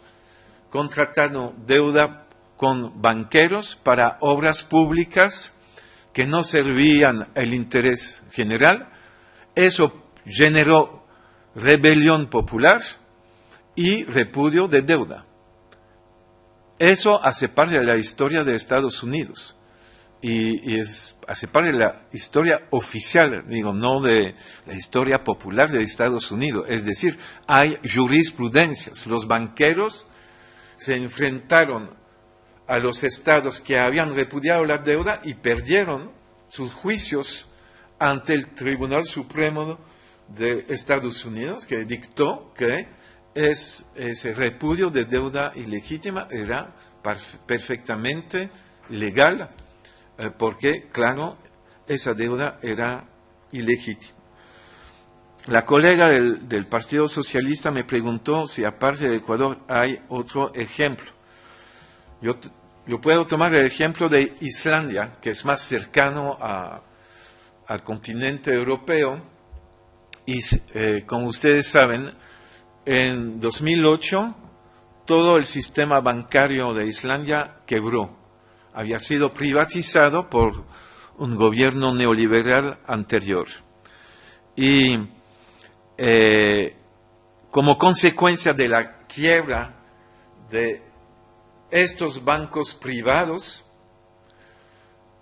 contrataron deuda con banqueros para obras públicas que no servían el interés general. Eso generó rebelión popular y repudio de deuda. eso hace parte de la historia de Estados Unidos y hace parte de la historia oficial, digo, no de la historia popular de Estados Unidos. Es decir, hay jurisprudencias. Los banqueros se enfrentaron a los estados que habían repudiado la deuda y perdieron sus juicios ante el Tribunal Supremo de Estados Unidos, que dictó que ese repudio de deuda ilegítima era perfectamente legal, porque, claro, esa deuda era ilegítima. La colega del Partido Socialista me preguntó si aparte de Ecuador hay otro ejemplo. Yo puedo tomar el ejemplo de Islandia, que es más cercano al continente europeo, y como ustedes saben, en 2008 todo el sistema bancario de Islandia quebró. Había sido privatizado por un gobierno neoliberal anterior. Y como consecuencia de la quiebra de estos bancos privados,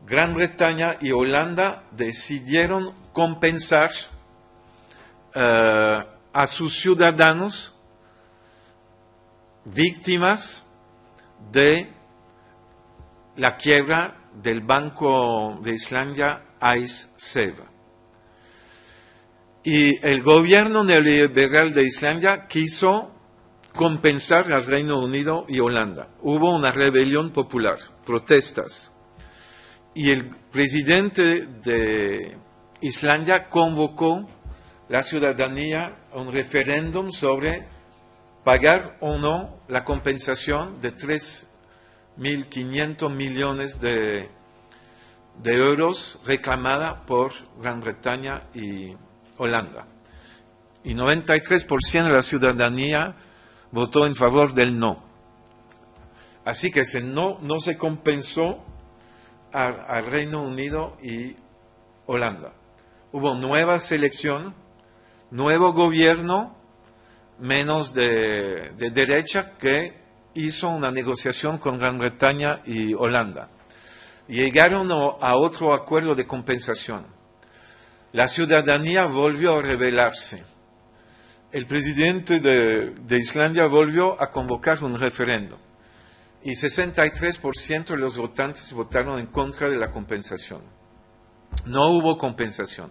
Gran Bretaña y Holanda decidieron compensar a sus ciudadanos víctimas de la quiebra del Banco de Islandia Icesave. Y el gobierno neoliberal de Islandia quiso compensar al Reino Unido y Holanda. Hubo una rebelión popular, protestas. Y el presidente de Islandia convocó la ciudadanía a un referéndum sobre pagar o no la compensación de 3.500 millones de euros reclamada por Gran Bretaña y Holanda. Y 93% de la ciudadanía votó en favor del no. Así que ese no se compensó al Reino Unido y Holanda. Hubo nueva selección, nuevo gobierno, menos de derecha, que hizo una negociación con Gran Bretaña y Holanda. Llegaron a otro acuerdo de compensación. La ciudadanía volvió a rebelarse. El presidente de Islandia volvió a convocar un referéndum. Y 63% de los votantes votaron en contra de la compensación. No hubo compensación.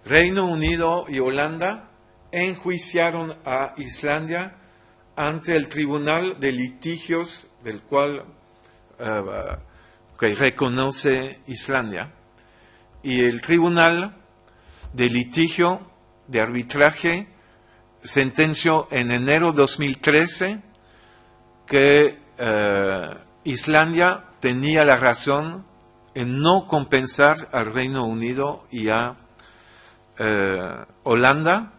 Reino Unido y Holanda enjuiciaron a Islandia ante el Tribunal de Litigios del cual que reconoce Islandia. Y el Tribunal de Litigio de Arbitraje sentenció en enero de 2013 que Islandia tenía la razón en no compensar al Reino Unido y a Holanda,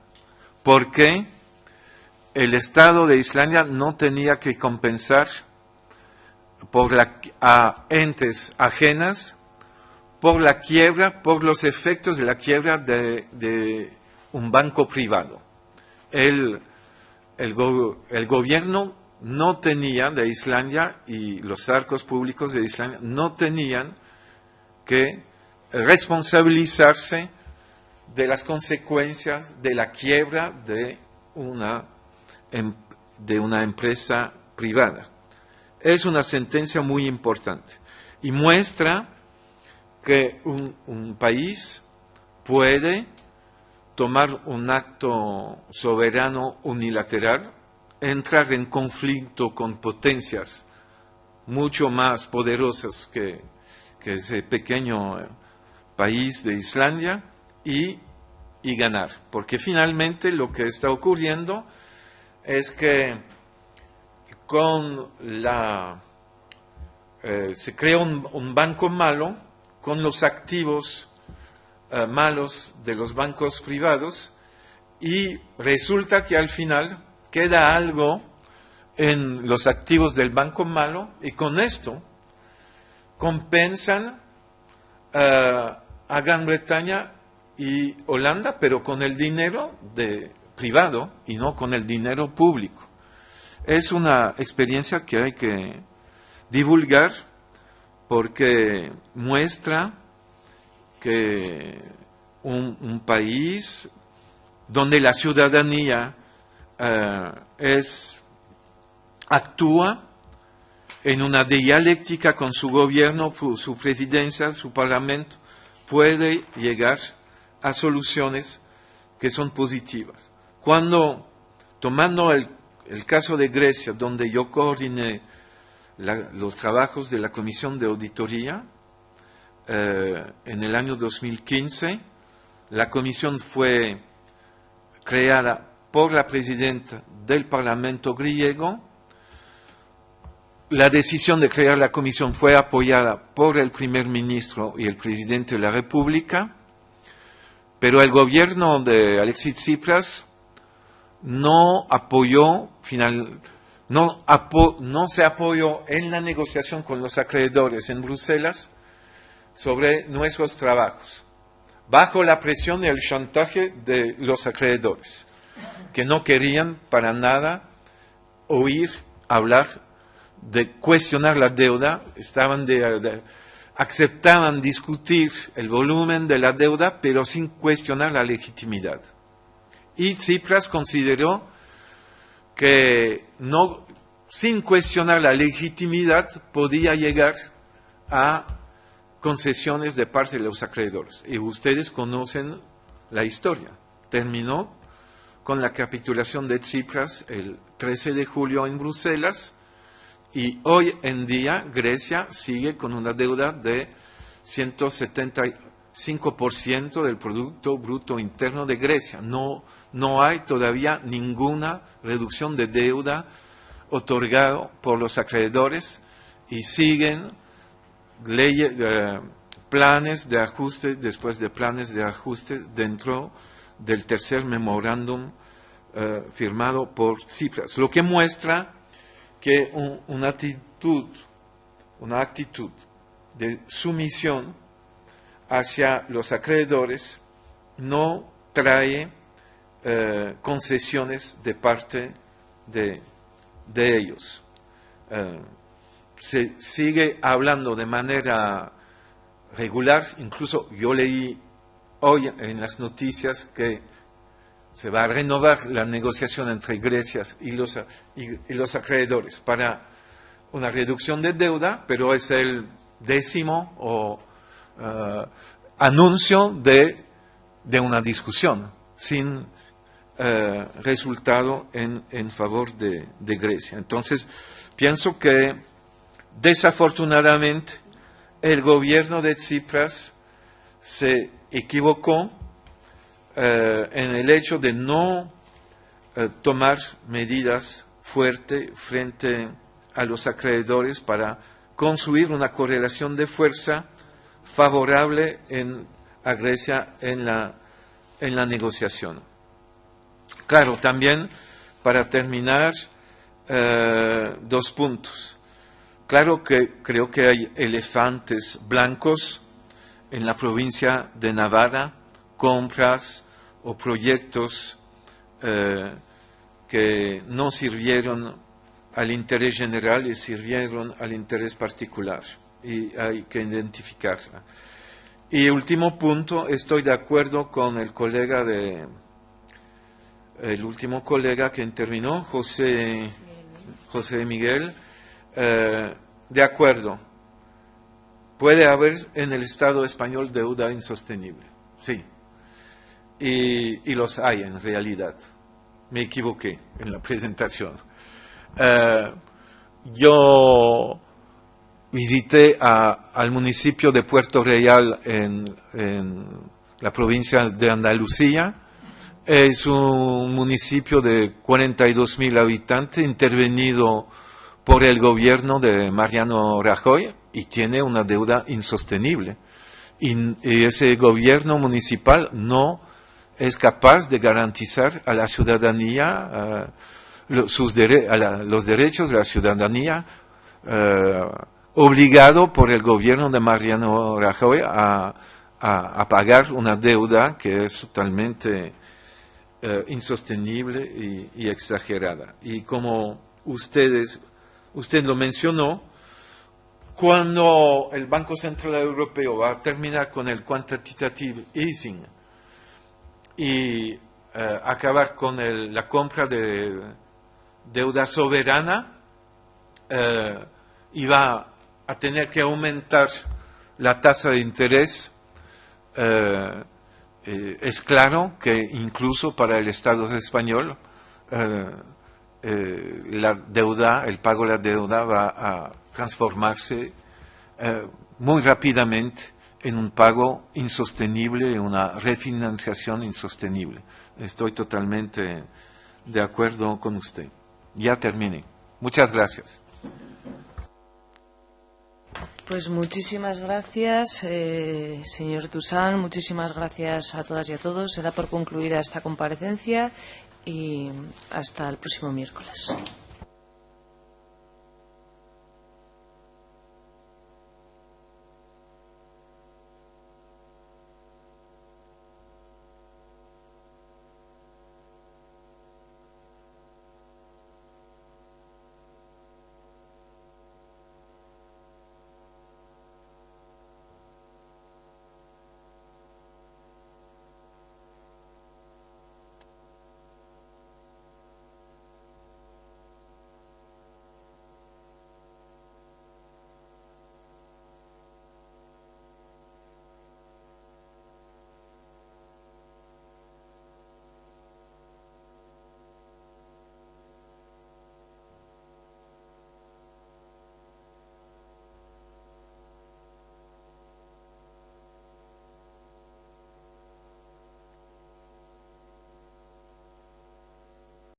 porque el Estado de Islandia no tenía que compensar a entes ajenas por la quiebra, por los efectos de la quiebra de un banco privado. El gobierno no tenía de Islandia y los arcos públicos de Islandia no tenían que responsabilizarse de las consecuencias de la quiebra de una empresa privada. Es una sentencia muy importante y muestra que un país puede tomar un acto soberano unilateral, entrar en conflicto con potencias mucho más poderosas que ese pequeño país de Islandia y ganar. Porque finalmente lo que está ocurriendo es que se crea un banco malo con los activos malos de los bancos privados y resulta que al final queda algo en los activos del banco malo y con esto compensan a Gran Bretaña y Holanda, pero con el dinero privado y no con el dinero público. es una experiencia que hay que divulgar porque muestra que un país donde la ciudadanía actúa en una dialéctica con su gobierno, su presidencia, su parlamento, puede llegar a soluciones que son positivas. Cuando, tomando el caso de Grecia, donde yo coordiné los trabajos de la Comisión de Auditoría, en el año 2015, la comisión fue creada por la presidenta del Parlamento griego. La decisión de crear la comisión fue apoyada por el primer ministro y el presidente de la República, pero el gobierno de Alexis Tsipras no se apoyó en la negociación con los acreedores en Bruselas sobre nuestros trabajos, bajo la presión y el chantaje de los acreedores, que no querían para nada oír hablar de cuestionar la deuda, aceptaban discutir el volumen de la deuda, pero sin cuestionar la legitimidad. Y Tsipras consideró que sin cuestionar la legitimidad podía llegar a concesiones de parte de los acreedores. Y ustedes conocen la historia. Terminó con la capitulación de Tsipras el 13 de julio en Bruselas, y hoy en día Grecia sigue con una deuda de 175% del Producto Bruto Interno de Grecia. No hay todavía ninguna reducción de deuda otorgada por los acreedores y siguen planes de ajuste después de planes de ajuste dentro del tercer memorándum firmado por Tsipras, lo que muestra que una actitud de sumisión hacia los acreedores no trae concesiones de parte de ellos. Se sigue hablando de manera regular, incluso yo leí hoy en las noticias que se va a renovar la negociación entre Grecia y los acreedores para una reducción de deuda, pero es el 10º anuncio de una discusión sin resultado en favor de Grecia. Entonces, pienso que desafortunadamente el gobierno de Tsipras se equivocó en el hecho de no tomar medidas fuertes frente a los acreedores para construir una correlación de fuerza favorable a Grecia en la negociación. Claro, también para terminar, 2 puntos. Claro que creo que hay elefantes blancos en la provincia de Navarra, compras o proyectos que no sirvieron al interés general y sirvieron al interés particular, y hay que identificarla. Y último punto, estoy de acuerdo con el último colega que intervino, José Miguel, de acuerdo. Puede haber en el Estado español deuda insostenible, sí. Y los hay en realidad. Me equivoqué en la presentación. Yo visité al municipio de Puerto Real en la provincia de Andalucía. Es un municipio de 42.000 habitantes, intervenido por el gobierno de Mariano Rajoy, y tiene una deuda insostenible. Y ese gobierno municipal no es capaz de garantizar a la ciudadanía los derechos de la ciudadanía, obligado por el gobierno de Mariano Rajoy a pagar una deuda que es totalmente insostenible y exagerada. Y como usted lo mencionó, cuando el Banco Central Europeo va a terminar con el quantitative easing y acabar con la compra de deuda soberana, y va a tener que aumentar la tasa de interés, es claro que incluso para el Estado español la deuda, el pago de la deuda va a transformarse muy rápidamente en un pago insostenible, en una refinanciación insostenible. Estoy totalmente de acuerdo con usted. Ya terminé. Muchas gracias. Pues muchísimas gracias, señor Toussaint, muchísimas gracias a todas y a todos. Se da por concluida esta comparecencia y hasta el próximo miércoles.